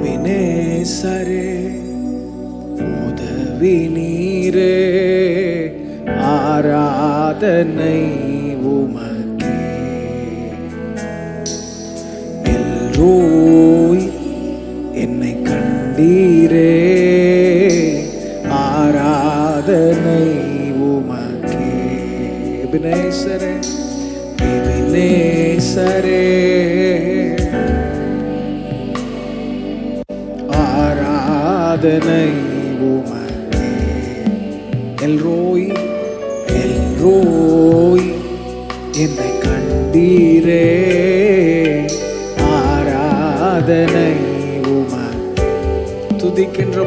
எபினேசரே உதவி நீரே, ஆராதனை உமக்கே. எல்ரோய் என்னை கண்டீரே, ஆராதனை உமக்கே. எபினேசரே எபினேசரே ஆராதனை உமக்கே. எல்ரோய் எல்ரோய் என்னை கண்டீரே, ஆராதனை உமக்கே. துதிக்கின்ற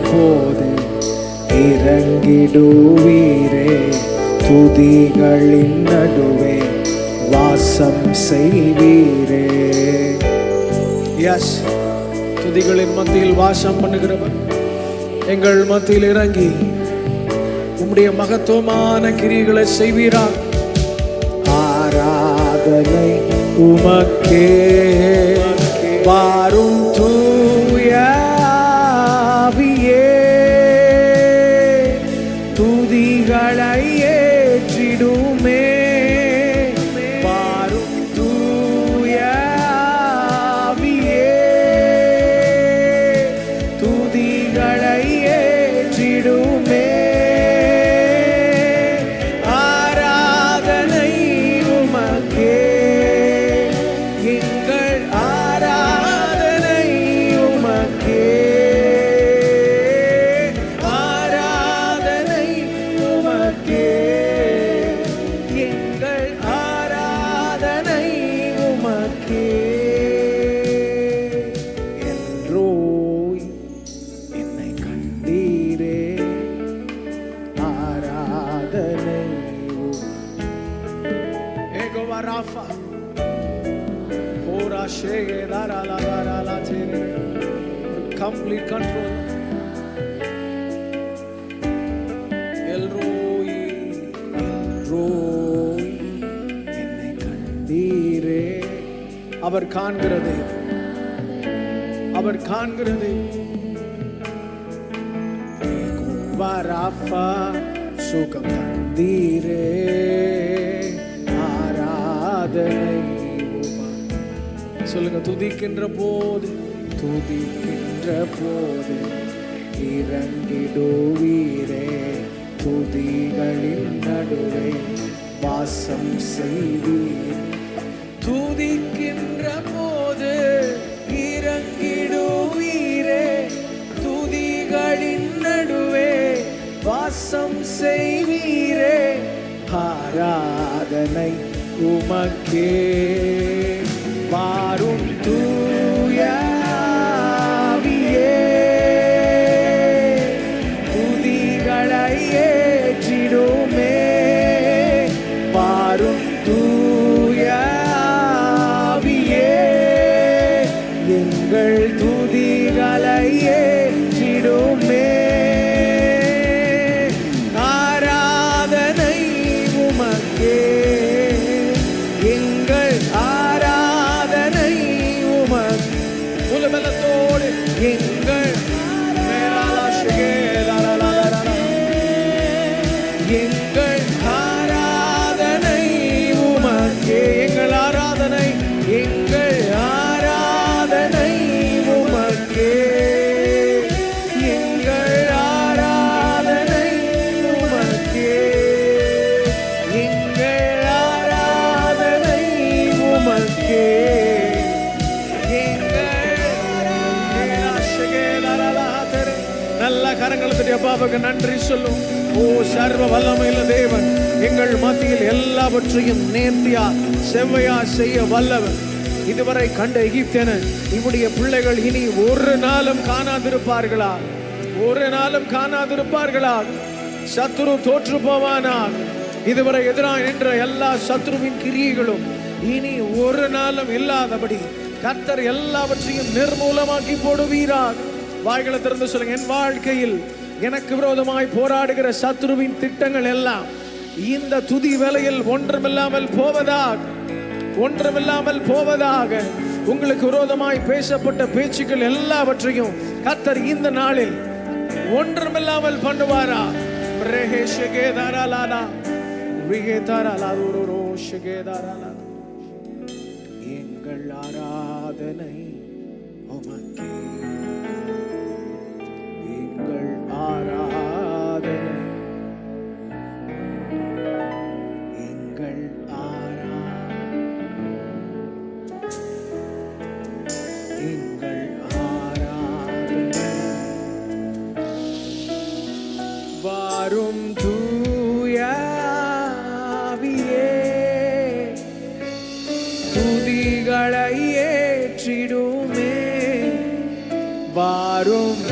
போது இறங்கிடுவீரே, துதிகளின் நடுவே வாசம் செய்வீரே. எஸ், துதிகளின் மத்தியில் வாசம் பண்ணுகிறவர் எங்கள் மத்தியில் இறங்கி உம்முடைய மகத்துவமான கிரியைகளை செய்வீரா. ஆராதனை உமக்கே, வாரும் தூய ஆவியே, துதிகளை ஏற்றிடுமே. வாரும் தூய ஆவியே, துதிகளை ஏற்றிடுமே. ஆராதனை உமக்கே, எங்கள் ஆராதனை உமக்கே. ஆராதனை உமக்கே, எங்கள் ஆராதனை உமக்கே. எல்ரோய் என்னை கண்டீரே, ஆராதனை ஏகோவா ராஃபா ஹோரா ஷேகே தாராலா தாராலா தேரே. complete control. எல்ரோய் எல்ரோய் என்னை கண்டீரே. அவர் காண்கிறது, அவர் காண்கிறது. ஏகோவா ராஃபா சுகம் தந்தீரே, ஆராதனை உமக்கே. சொல்லுங்க, துதிக்கின்ற போது இறங்கிடுவீரே, துதிகளின் நடுவே வாசம் செய்வீர். துதிக்கின்ற போது இறங்கிடுவீரே, துதிகளின் நடுவே வாசம் செய்வீரே. ஆராதனை உமக்கே, வாரும் தூய ஆவியே, துதிகளை ஏற்றிடுமே. வாரும் தூய ஆவியே, எங்கள் துதிகளை ஏற்றிடுமே. ஆராதனை உமக்கே, எங்கள் ஆராதனை உமக்கே. உலகத்தோடு எங்கள் எங்கள் ஆராதனை உமக்கே. எங்கள் ஆராதனை, எங்கள் ஆராதனை உமக்கே. எங்கள் ஆராதனை உமக்கே. எங்கள் ஆராதனை உமக்கே. நல்ல கரங்களுக்கு அப்பாவுக்கு நன்றி சொல்லும். ஓ சர்வ வல்லமையுள்ள தேவன், எங்கள் மத்தியில் எல்லாவற்றையும் நேர்த்தியா செவ்வையா செய்ய வல்லவன். இதுவரை கண்ட எகிப்தியனை இவருடைய பிள்ளைகள் இனி ஒரு நாளும் காணாதிருப்பார்களா? ஒரு நாளும் காணாதிருப்பார்களா? சத்துரு தோற்று போவானார். இதுவரை எதிராக நின்ற எல்லா சத்துருவின் கிரியைகளும் இனி ஒரு நாளும் இல்லாதபடி கர்த்தர் எல்லாவற்றையும் நிர்மூலமாக்கி போடுவீரார். வாய்களை திறந்து சொல்லுங்க, என் வாழ்க்கையில் எனக்கு விரோதமாய் போராடுகிற சத்துருவின் திட்டங்கள் எல்லாம் இந்த துதி வேளையில் ஒன்றுமில்லாமல் போவதாக உங்களுக்கு விரோதமாய் பேசப்பட்ட பேச்சுக்கள் எல்லாவற்றையும் கர்த்தர் இந்த நாளில் ஒன்றுமில்லாமல் பண்ணுவாரா? எங்கள் ஆராதனை உமக்கே, எங்கள் ஆராதனை, எங்கள் எங்கள் ஆராதனை. வாரும் தூய ஆவியே, துதிகளை ஏற்றிடுமே. வாரும்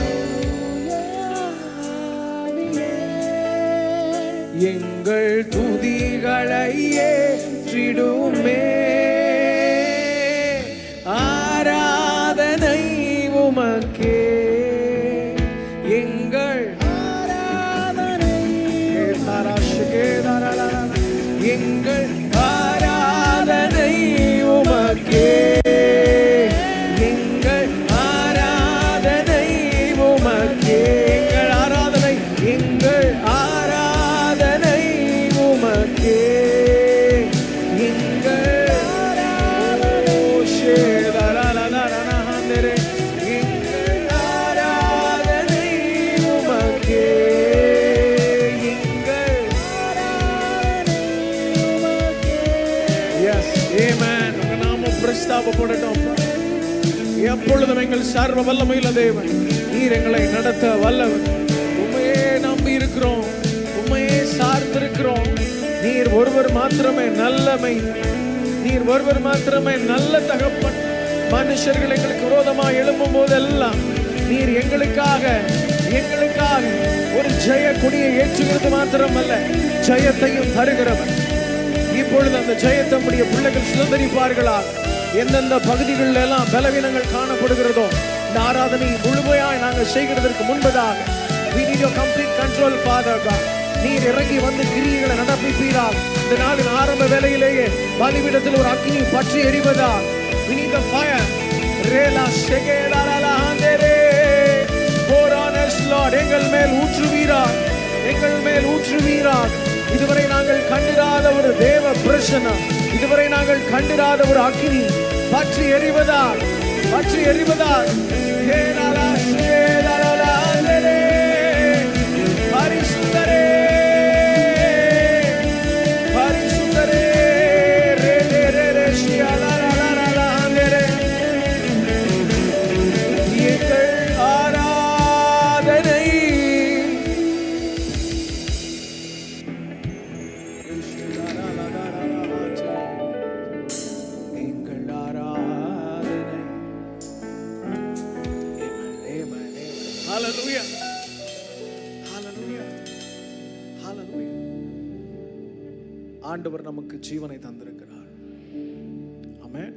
எங்கள் துதிகளை ஏற்றிடுமே. ஆராதனை உமக்கே, எங்கள் ஆராதனை, எங்கள் ஆராதனை உமக்கே, எங்கள் ஆராதனை உமக்கே, எங்கள் ஆராதனை, எங்கள் ஆராதனை உமக்கே, எங்கள் எப்பொழுதும் எங்கள் சர்வ வல்லமையுள்ள தேவன், நீர் எங்களை நடத்த வல்லவர். உண்மையே நம்பி இருக்கிறோம், உண்மையே சார்ந்திருக்கிறோம். நீர் ஒருவர் மாத்திரமே நல்லமை, நீர் ஒருவர் மாத்திரமே நல்ல தகப்பன். மனுஷர்கள் எங்களுக்கு விரோதமாக எழும்பும் போதெல்லாம் நீர் எங்களுக்காக ஒரு ஜெய கொடியை ஏற்றுகிறது மாத்திரமல்ல, ஜெயத்தையும் தருகிறவர். இப்பொழுது அந்த ஜெயத்தை நம்முடைய பிள்ளைகள் சுதந்திரிப்பார்களா? எந்தெந்த பகுதிகளில் எல்லாம் பலவீனங்கள் காணப்படுகிறதோ இந்த ஆராதனை முழுமையாய் நாங்கள் செய்கிறதற்கு முன்பதாக we need your complete control, Father God. நீர் இறங்கி வந்து கிரியைகளை நடப்பிப்பீரால் இந்த நாளின் ஆரம்ப வேளையிலேயே பலிபீடத்தில் ஒரு அக்கினி பற்றி எரிவதா. we need the fire. ரேலா ஷெகேலாலா ஹந்தரே போரானஸ் லார்ட், எங்கள் மேல் ஊற்றுவீரார், எங்கள் மேல் ஊற்றுவீரார். இதுவரை நாங்கள் கண்டிராத ஒரு தேவ பிரசன்னம், இதுவரை நாங்கள் கண்டிராத ஒரு அக்கினி பற்றி எரிவதால் பரிசுத்தரே பரிசுத்தரே எங்கள் ஆராதனை Hallelujah. Hallelujah. Hallelujah. ஆண்டவர் நமக்கு ஜீவனை தந்திருக்கிறார். ஆமென்.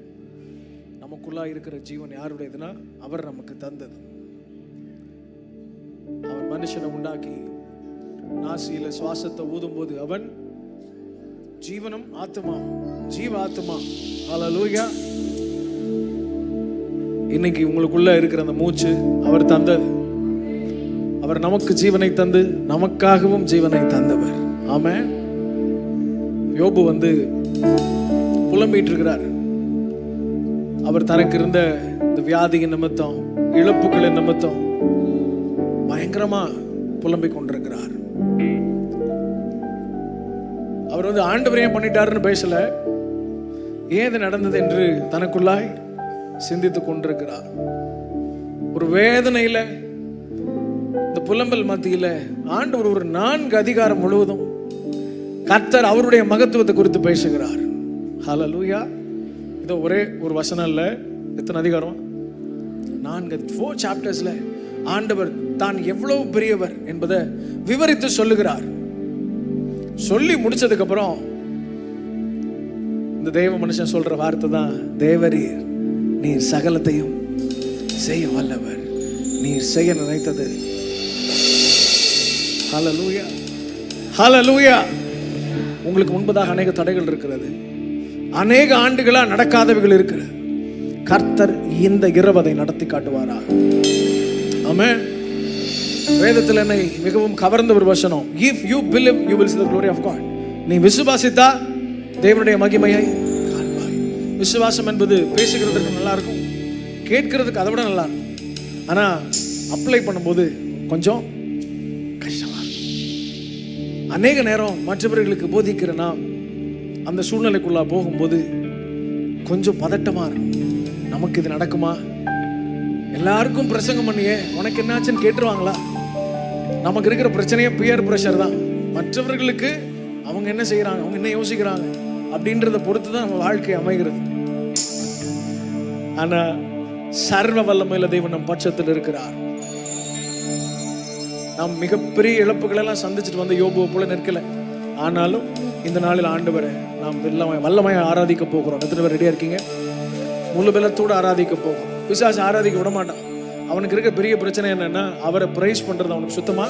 நமக்குள்ளா இருக்கிற ஜீவன் யாருடையதுன்னா அவர் நமக்கு தந்தது. அவன் மனுஷனை உண்டாக்கி நாசியில சுவாசத்தை ஊதும் போது அவன் ஜீவனும் ஆத்மா, ஜீவ ஆத்மா. ஹல்லேலூயா. இன்னைக்கு உங்களுக்குள்ள இருக்கிற அந்த மூச்சு அவர் தந்தது. அவர் நமக்கு ஜீவனை தந்து நமக்காகவும் ஜீவனை தந்தவர். ஆமென். யோபு புலம்பிட்டு இருக்கிறார். அவர் தனக்கு இருந்த இந்த வியாதியின் நிமித்தம், இழப்புகளின் நிமித்தம் பயங்கரமா புலம்பிக் கொண்டிருக்கிறார். அவர் ஆண்டவர் ஏன் பண்ணிட்டாருன்னு பேசல, ஏது நடந்தது என்று தனக்குள்ளாய் சிந்தித்துக் கொண்டிருக்கிறார். ஒரு வேதனையில, இந்த புலம்பல் மத்தியில ஆண்டவர் ஒரு 4 அதிகாரம் முழுவதும் கர்த்தர் அவருடைய மகத்துவத்தை குறித்து பேசுகிறார். ஹல்லேலூயா. இதோ ஒரே ஒரு வசனம் இல்ல, எத்தனை அதிகாரம்? 4 சாப்டர்ஸ்ல ஆண்டவர் தான் எவ்வளவு பெரியவர் என்பதை விவரித்து சொல்லுகிறார். சொல்லி முடிச்சதுக்கு அப்புறம் இந்த தெய்வ மனுஷன் சொல்ற வார்த்தை தான், தேவரீர் நீர் சகலத்தையும் செய்ய வல்லவர், நீர் செய்ய நினைத்தது. ஹல்லேலூயா. ஹல்லேலூயா. உங்களுக்கு முன்பதாக அநேக தடைகள் இருக்கிறது, அநேக ஆண்டுகளா நடக்காதவைகள் இருக்கிறது. கர்த்தர் இந்த இரவதை நடத்தி காட்டுவாரா. ஆமென். வேதத்தில் என்னை மிகவும் கவர்ந்த ஒரு வசனம், if you believe you will see the glory of God. நீ விசுவாசித்தா தேவனுடைய மகிமையை காண்பாய். விசுவாசம் என்பது பேசுகிறதுக்கு நல்லா இருக்கும், கேட்கிறதுக்கு அதை விட நல்லா இருக்கும். ஆனா அப்ளை பண்ணும்போது கொஞ்சம் கஷ்டமா இருக்கும். அநேக நேரம் மற்றவர்களுக்கு போதிக்கிற நாம் அந்த சூழ்நிலைக்குள்ளா போகும்போது கொஞ்சம் பதட்டமா இருக்கும். நமக்கு இது நடக்குமா? எல்லாருக்கும் பிரசங்கம் பண்ணியே உனக்கு என்னாச்சுன்னு கேட்டுருவாங்களா? நமக்கு இருக்கிற பிரச்சனையே பியர் பிரஷர் தான். மற்றவர்களுக்கு அவங்க என்ன செய்யறாங்க, அவங்க என்ன யோசிக்கிறாங்க அப்படின்றத பொறுத்து தான் நம்ம வாழ்க்கை அமைகிறது. ஆனா சர்வ வல்லமையுள்ள தேவன் நம் பட்சத்தில் இருக்கிறார். நாம் மிகப்பெரிய இழப்புகள் எல்லாம் சந்திச்சுட்டு வந்து யோபுவை போல நிற்கல. ஆனாலும் இந்த நாளில் ஆண்டவரை நாம் வல்லமையை ஆராதிக்க போகிறோம். எத்தனை பேர் ரெடியா இருக்கீங்க? முழு பலத்தோடு ஆராதிக்க போகிறோம். பிசாசு ஆராதிக்க விட மாட்டான். அவனுக்கு இருக்க பெரிய பிரச்சனை என்னன்னா, அவரை பிரைஸ் பண்றது அவனுக்கு சுத்தமா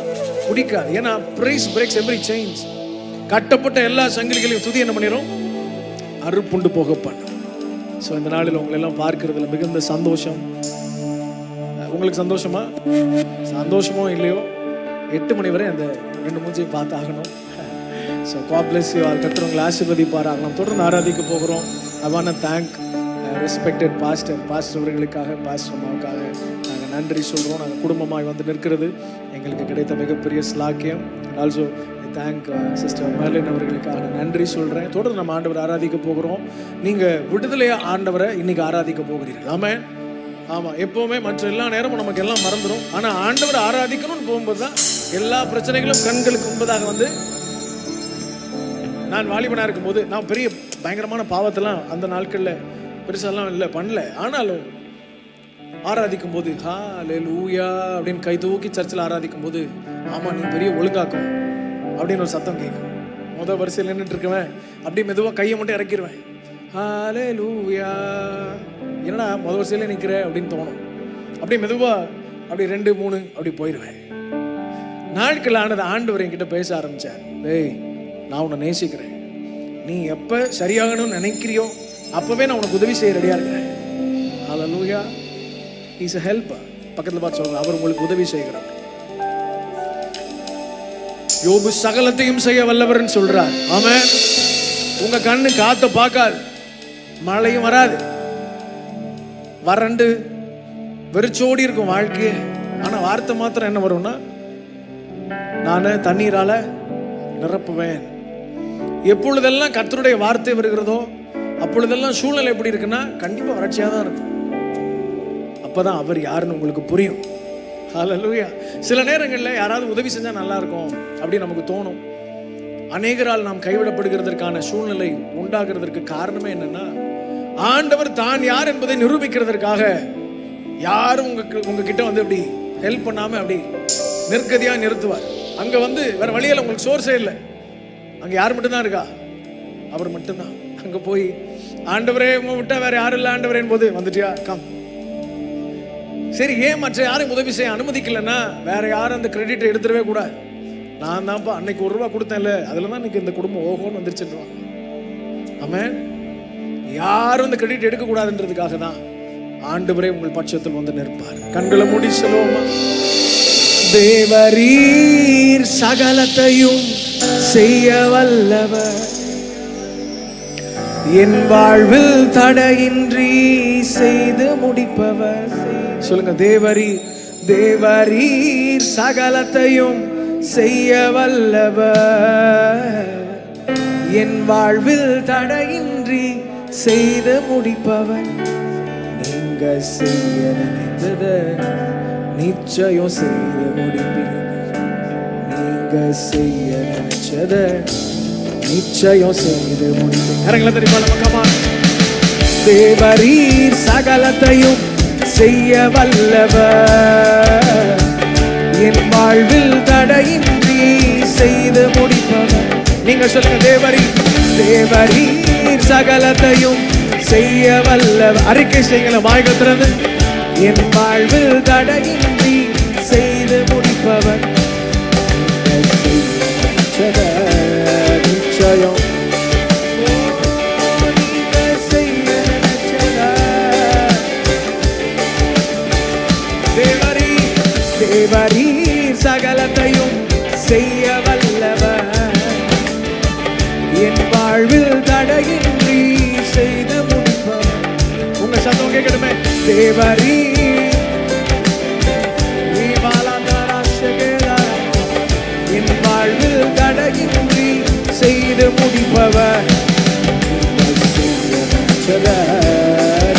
பிடிக்காது. ஏன்னா பிரைஸ் பிரேக்ஸ் எவ்ரி செயின்ஸ். கட்டப்பட்ட எல்லா சங்கிலிகளையும் துதி என்ன பண்ணிடும்? அறுப்புண்டு போக பண்ணும். ஸோ இந்த நாளில் உங்களை எல்லாம் பார்க்கறதுல மிகுந்த சந்தோஷம். உங்களுக்கு சந்தோஷமா? சந்தோஷமோ இல்லையோ 8 மணி வரை அந்த 2 மூஞ்சியும் பார்த்து ஆகணும். So God bless you all. கர்த்தர் உங்களை ஆசீர்வதிப்பாராக. நாம் தொடர்ந்து ஆராதிக்க போகிறோம். I want to thank respected pastor அவர்களுக்காக, பாஸ்டர் அம்மாவுக்காக நாங்கள் நன்றி சொல்கிறோம். நாங்கள் குடும்பமாக வந்து நிற்கிறது எங்களுக்கு கிடைத்த மிகப்பெரிய ஸ்லாக்கியம். அண்ட் ஆல்சோ தேங்க் சிஸ்டர் மேலின் அவர்களுக்காக நன்றி சொல்கிறேன். தொடர்ந்து நம்ம ஆண்டவரை ஆராதிக்க போகிறோம். நீங்கள் விடுதலையாக ஆண்டவரை இன்னைக்கு ஆராதிக்க போகிறீர்கள். ஆமென். ஆமாம், எப்போவுமே மற்ற எல்லா நேரமும் நமக்கு எல்லாம் மறந்துடும். ஆனால் ஆண்டவரை ஆராதிக்கணும்னு போகும்போது தான் எல்லா பிரச்சனைகளும் கண்களுக்கு முன்பதாக வந்து. நான் வாலிபனாக இருக்கும்போது நான் பெரிய பயங்கரமான பாவத்தெல்லாம் அந்த நாட்களில் பெருசாலாம் இல்லை பண்ணல. ஆனாலும் ஆராதிக்கும் போது ஹல்லேலூயா அப்படின்னு கை தூக்கி சர்ச்சில் ஆராதிக்கும் போது, ஆமாம் நீ பெரிய ஒழுங்காக்கும் அப்படின்னு ஒரு சத்தம் கேட்கும். முதல் வரிசையில் நின்றுட்டு இருக்குவேன், அப்படியே மெதுவாக கையை மட்டும் இறக்கிடுவேன். ஹல்லேலூயா, என்னடா முதல் வரிசையில நிற்கிற அப்படின்னு தோணும். அப்படியே மெதுவாக அப்படி 2 3 அப்படி போயிடுவேன். நாட்கள் ஆனது ஆண்டவர் என்கிட்ட பேச ஆரம்பிச்சார். டேய், நான் உன்னை நேசிக்கிறேன். நீ எப்போ சரியாகணும்னு நினைக்கிறியோ அப்பவே நான் உனக்கு உதவி செய்ய ரெடியா இருக்கிறேன். ஹல்லேலூயா. He is a helper. பக்கத்துல பார்த்து சொல்லுங்க, அவர் உங்களுக்கு உதவி செய்கிறார். யோபு சகலத்தையும் செய்ய வல்லவர்னு சொல்றார். ஆமென். உங்க கண்ணு காத்த பார்க்காது, மழையும் வராது, வறண்டு வெறிச்சோடி இருக்கும் வாழ்க்கையே. ஆனா வார்த்தை மாத்திரம் என்ன வரும்னா, நான் தண்ணீரால நிரப்புவேன். எப்பொழுதெல்லாம் கர்த்தருடைய வார்த்தை வருகிறதோ அப்பொழுதெல்லாம் சூழ்நிலை எப்படி இருக்குன்னா கண்டிப்பா வறட்சியா தான் இருக்கும். அப்பதான் அவர் யாருன்னு உங்களுக்கு புரியும். ஹல்லேலூயா. சில நேரங்களில் யாராவது உதவி செஞ்சா நல்லா இருக்கும் அப்படின்னு நமக்கு தோணும். அநேகரால் நாம் கைவிடப்படுகிறதற்கான சூழ்நிலை உண்டாகிறதற்கு காரணமே என்னன்னா, ஆண்டவர் தான் யார் என்பதை நிரூபிக்கிறதற்காக யாரும் உங்ககிட்ட வந்து அப்படி ஹெல்ப் பண்ணாம அப்படி நெருக்கதியா நிறுத்துவார். அங்க வந்து வேற வழியில் உங்களுக்கு சோர்ஸே இல்லை. அங்க யார் மட்டும்தான் இருக்கா? அவர் மட்டும்தான். அங்க போய் ஆண்டவரே உங்க விட்டா வேற யாரும் இல்லை ஆண்டவரேன் போது, வந்துட்டியா கம். சரி, ஏன் மற்ற யாரும் உதவி செய்ய அனுமதிக்கலன்னா வேற யாரும் அந்த கிரெடிட்டை எடுத்துடவே கூடாது. நான் தான்ப்பா அன்னைக்கு 1 ரூபா கொடுத்தேன்ல, அதுல தான் இன்னைக்கு இந்த குடும்பம் ஓகோன்னு வந்துருச்சுருவாங்க. ஆமென். யாரும் அந்த கிரெடிட் எடுக்க கூடாதுன்றதுக்காக தான் ஆண்டவரே உங்கள் பட்சத்தில் வந்து நிற்பார். கண்களை மூடி சொல்லுவோமா? தேவரீர் சகலத்தையும் செய்ய வல்லவர், என் வாழ்வில் தடையின்றி செய்து முடிப்பவர். சொல்லுங்க, தேவரீர் சகலத்தையும் செய்ய வல்லவர், என் வாழ்வில் தடையின்றி செய்து முடிப்பவர். நீங்க செய்ய நினைத்தத நிச்சயம் செய்து முடிப்பீங்க. நீங்க செய்ய நினைச்சத நிச்சயம் செய்து முடிப்பீங்க. கரங்களை தெரியுமா நம்ம? கமான். தேவரீர் சகலத்தையும் செய்ய வல்லவர், என் வாழ்வில் தடையின்றி செய்து முடிப்பவர். நீங்க சொல்லுங்க, தேவரீர் சகலத்தையும் செய்ய வல்லவர். அறிக்கை செய்யுங்கள வாய்கள் திறந்து. என் வாழ்வில் தடையின்றி செய்து முடிப்பவர், நிச்சயம் தேவரீர் சகலத்தையும் செய்ய வல்லவர், என் வாழ்வில் தடையின்றி செய்து முடிப்பவர். உங்க சத்தம் கேட்கணுமே. தேவரீர் என் வாழ்வில் தடையின்றி செய்து முடிப்பவர்,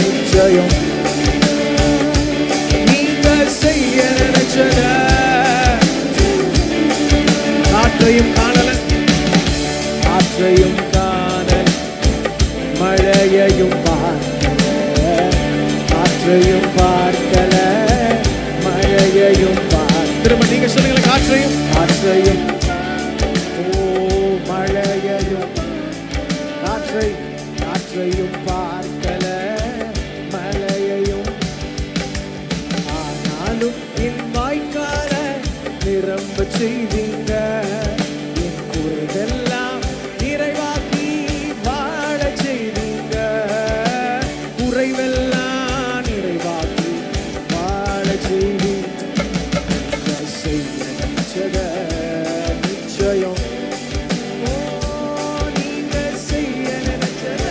நிச்சயம் நீங்க செய்ய நினைச்சத. காற்றையும் காணல, காற்றையும் காணல், மழையையும் பார்க்கல, காற்றையும் பார்க்கல, மழையையும் திரும்ப நீங்க சொல்லுங்களேன். காற்றையும் காற்றையும் மழையையும், காற்றையும் பார்க்கல, மழையையும், ஆனாலும் என் வாய்க்கால நிரம்ப செய்தீங்க, என் குறைவெல்லாம் நிறைவாக்கி வாழ செய்தீங்க, குறைவெல்லாம் நிறைவாக்கி வாழ செய்தீங்க. நிச்சயம் நீங்க செய்ய நினைச்சத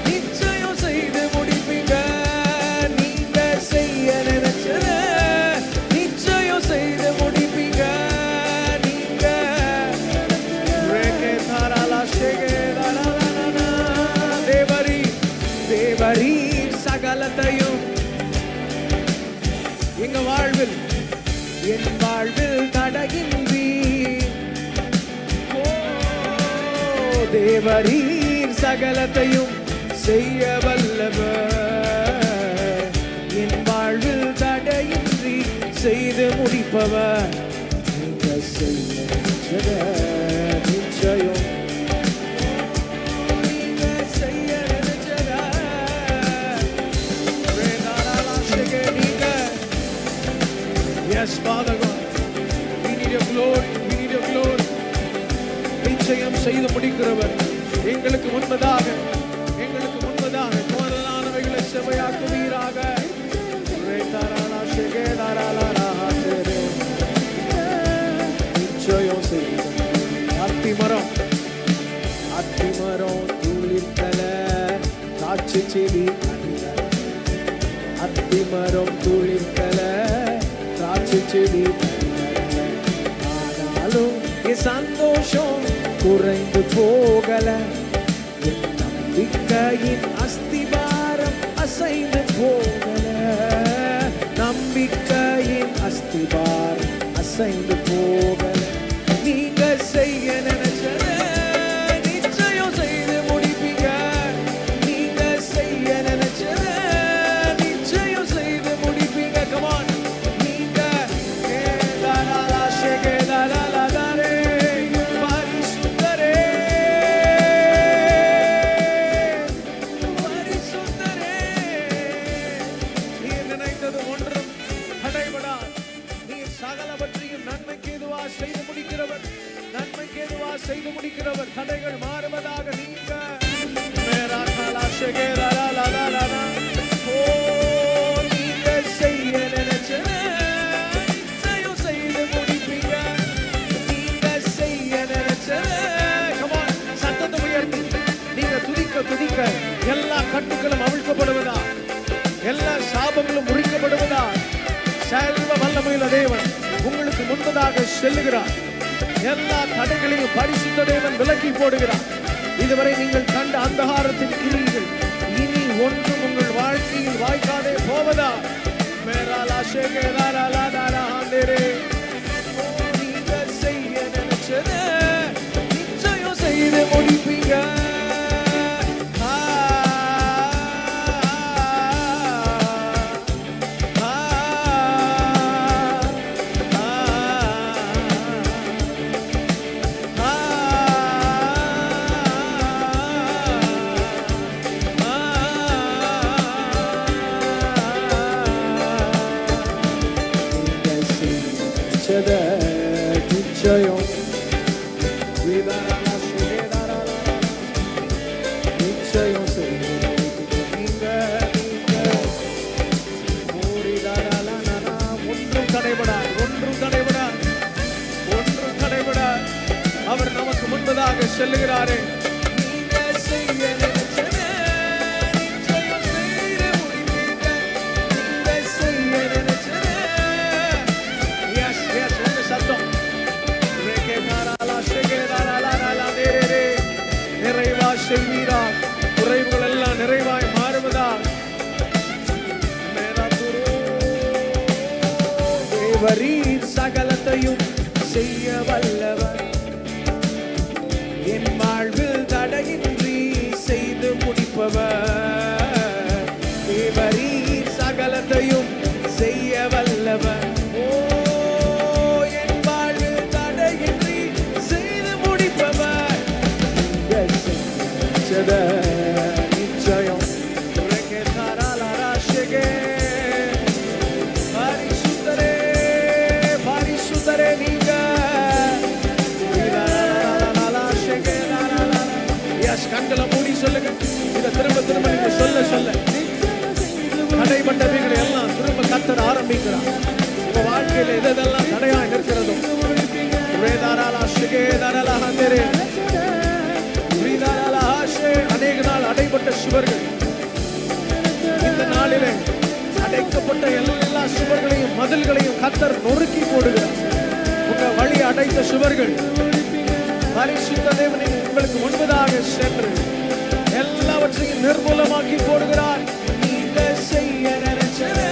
நிச்சயம் செய்து முடிப்பீங்க, நீங்க செய்ய நினைச்சத நிச்சயம் செய்து முடிப்பீங்க. நீங்க தேவரீர் சகலத்தையும் எங்க வாழ்வில், என் வாழ்வில் தடையின்றி, தேவரீர் சகலத்தையும் செய்ய வல்லவர், என் வாழ்வில் தடையின்றி செய்து முடிப்பவர், நீங்க செய்ய நிச்சயம் நீங்க செய்ய நினைச்சத. நீங்க Yes, Father God, we need your glory, we need your glory. நிச்சயம் செய்து முடிக்கிறவர், எங்களுக்கு முன்பதாக கோணலானவைகளை செவையாக்குவீராக. நிச்சயம் செய்து அத்திமரம் துளிர்த்தல, காட்சி செடி அத்திமரம் துளிர்த்தல, காட்சி செடி, ஆனாலும் என் சந்தோஷம் குறைந்து போகல, என் நம்பிக்கையின் அஸ்திபாரம் அசைந்து போகல, நம்பிக்கையின் அஸ்திபாரம் அசைந்து போகல. நீங்க செய்ய நினைச்சத நிச்சயம் செய்து முடிப்பீங்க, நீங்க செய்ய நினைச்சத நிச்சயம் செய்து முடிப்பீங்க. Come on. செய்து முடிக்கிறவர், தடைகள் மாறுவதாக நீங்க நீங்க செய்ய நினைச்சத நிச்சயம் செய்து முடிப்பீங்க, நீங்க செய்ய நினைச்சத. சத்தத்தை உயர்த்தி நீங்க துதிக்க எல்லா கட்டுகளும் அவிழ்க்கப்படுவதா, எல்லா சாபங்களும் முறிக்கப்படுவதா. சர்வ வல்லமையுள்ள தேவன் உங்களுக்கு முன்பதாக செல்லுகிறார், எல்லா தடைகளையும் பரிசுத்த தேவன் விலக்கி போடுகிறார். இதுவரை நீங்கள் கண்ட அந்தகாரத்தின் கிரியைகள் இனி ஒன்றும் உங்கள் வாழ்க்கையில் வாய்க்காதே போவதா. நீங்க செய்ய நினைச்சத நிச்சயம் செய்து முடிப்பீங்க. நிச்சயம் செல்லுகிறாரே. நீங்க செய்ய நினைச்சதை நிச்சயம் செய்து முடிப்பீங்க. நீங்க செய்ய நினைச்சதை. எஸ் எஸ், உங்க சத்தம். நிறைவா செய்வீரா. குறைவுகள் எல்லாம் நிறைவாய் மாறுவதா. தேவரீர் சகலத்தையும் செய்ய வல்லவர். என் வாழ்வில் தடையின்றி செய்து முடிப்பவர். தேவரீர் சகலத்தையும் செய்ய வல்லவர். ஓ, என் வாழ்வில் தடையின்றி செய்து முடிப்பவர். நிச்சயம் பரிசுத்தரே, பரிசுத்தரே நீங்க. கண்களை மூடி சொல்லுங்க. இதை திரும்ப திரும்ப நீங்க சொல்ல சொல்ல தடைப்பட்டவைகளை எல்லாம் திரும்ப கத்தர ஆரம்பிக்கிறார். உங்க வாழ்க்கையில எதெல்லாம் தடையா இருக்கிறதோ அநேக நாள் அடைபட்ட சுவர்கள் இந்த நாளிலே அடைக்கப்பட்ட எல்லா சுவர்களையும் மதில்களையும் கத்தர் நொறுக்கி போடுகிறார். உங்க வழி அடைத்த சுவர்கள் பரிசுத்த தேவன் உங்களுக்கு முன்பதாக சென்று எல்லாவற்றையும் நிர்மூலமாக்கி போடுகிறார். நீங்க செய்ய நினைச்சது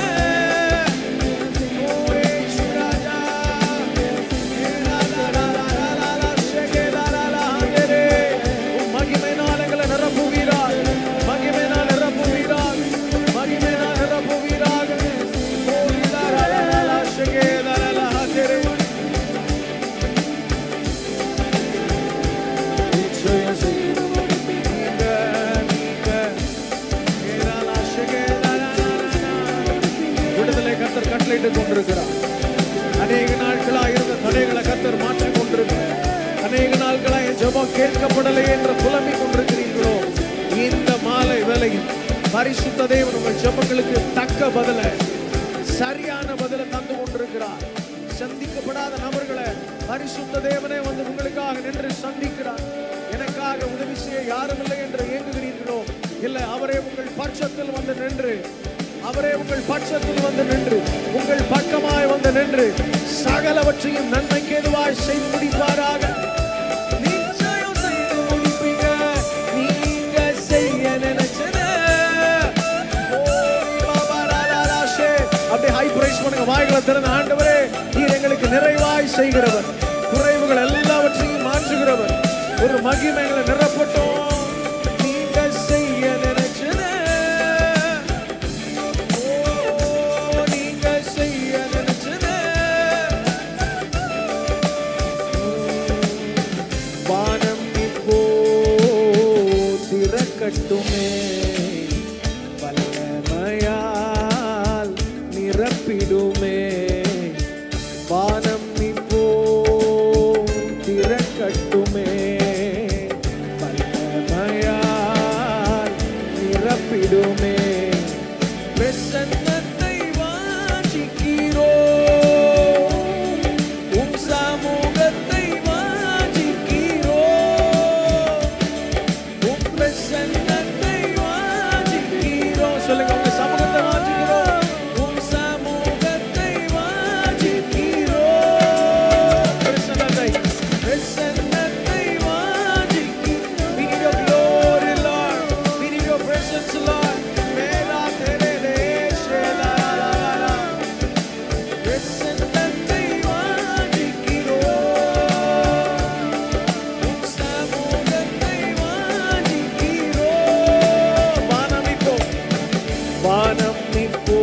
மகிமையினால் எங்களை நிரப்புவீராக. மகிமையினால் நிரப்புவீராக. மகிமையினால் நிரப்புவீராக. விடுதலை கத்தர் கட்டளையிட்டுக் கொண்டிருக்கிறார். அநேக நாட்களாக இருந்த தடைகளை கத்தர் மாற்றிக் கொண்டிருக்கிறார். அநேக நாட்களாக ஜெபம் கேட்கப்படலை என்று புலம்பிக் கொண்டிருக்கிறீர்களோ, இந்த மாலை வேளையில் பரிசுத்த தேவன் உங்கள் ஜெபங்களுக்கு தக்க பதில, சரியான பதில தந்து கொண்டிருக்கிறார். சந்திக்கப்படாத நபர்களை பரிசுத்த தேவனே வந்து உங்களுக்காக நின்று சந்திக்கிறார். எனக்காக உதவி செய்ய யாரும் இல்லை என்று ஏங்குகிறீர்களோ, இல்லை, அவரே உங்கள் பட்சத்தில் வந்து நின்று, அவரே உங்கள் பட்சத்தில் வந்து நின்று, உங்கள் பக்கமாய் வந்து நின்று சகலவற்றையும் நன்மைக்கு ஏதுவாய் செய்து முடிப்பாராக. நிச்சயம் செய்து முடிப்பீங்க. நீங்க செய்ய நினைச்சது. அப்படியே ஹை பிரைஸ் பண்ணுங்க. வாய்களை திறந்த ஆண்டவரே, நீர் எங்களுக்கு நிறைவாய் செய்கிறவர், குறைவுகள் எல்லாவற்றையும் மாற்றுகிறவர். ஒரு மகிமைகளை நிரப்பட்டோம். நீங்க செய்ய நினைச்சது. நீங்க செய்ய நினைச்சது. வானம் இப்போ திறக்கட்டுமே. வல்லமையால் நிரப்பிடுமே. வானம் இப்போ திறக்கட்டுமே. வல்லமையால் நிரப்பிடுமே. பிரசன்னத்தை வாஞ்சிக்கிறோம். உம் சமூகத்தை வாஞ்சிக்கிறோம். உம் பிரசன்னத்தை வாஞ்சிக்கிறோம். சொல்லுங்க, உங்க சமூகத்தை வாஞ்சிக்கிறோம். உம் சமூகத்தை வாஞ்சிக்கிறோம். பிரசன்னத்தை பிரசன்னத்தை வாஞ்சிக்கிறோம். We need your glory, Lord. We need your presence, Lord. மேலா தெரே ஷேலா. பிரசன்னத்தை வாஞ்சிக்கிறோம். உம் சமூகத்தை வாஞ்சிக்கிறோம். வானம் இப்போ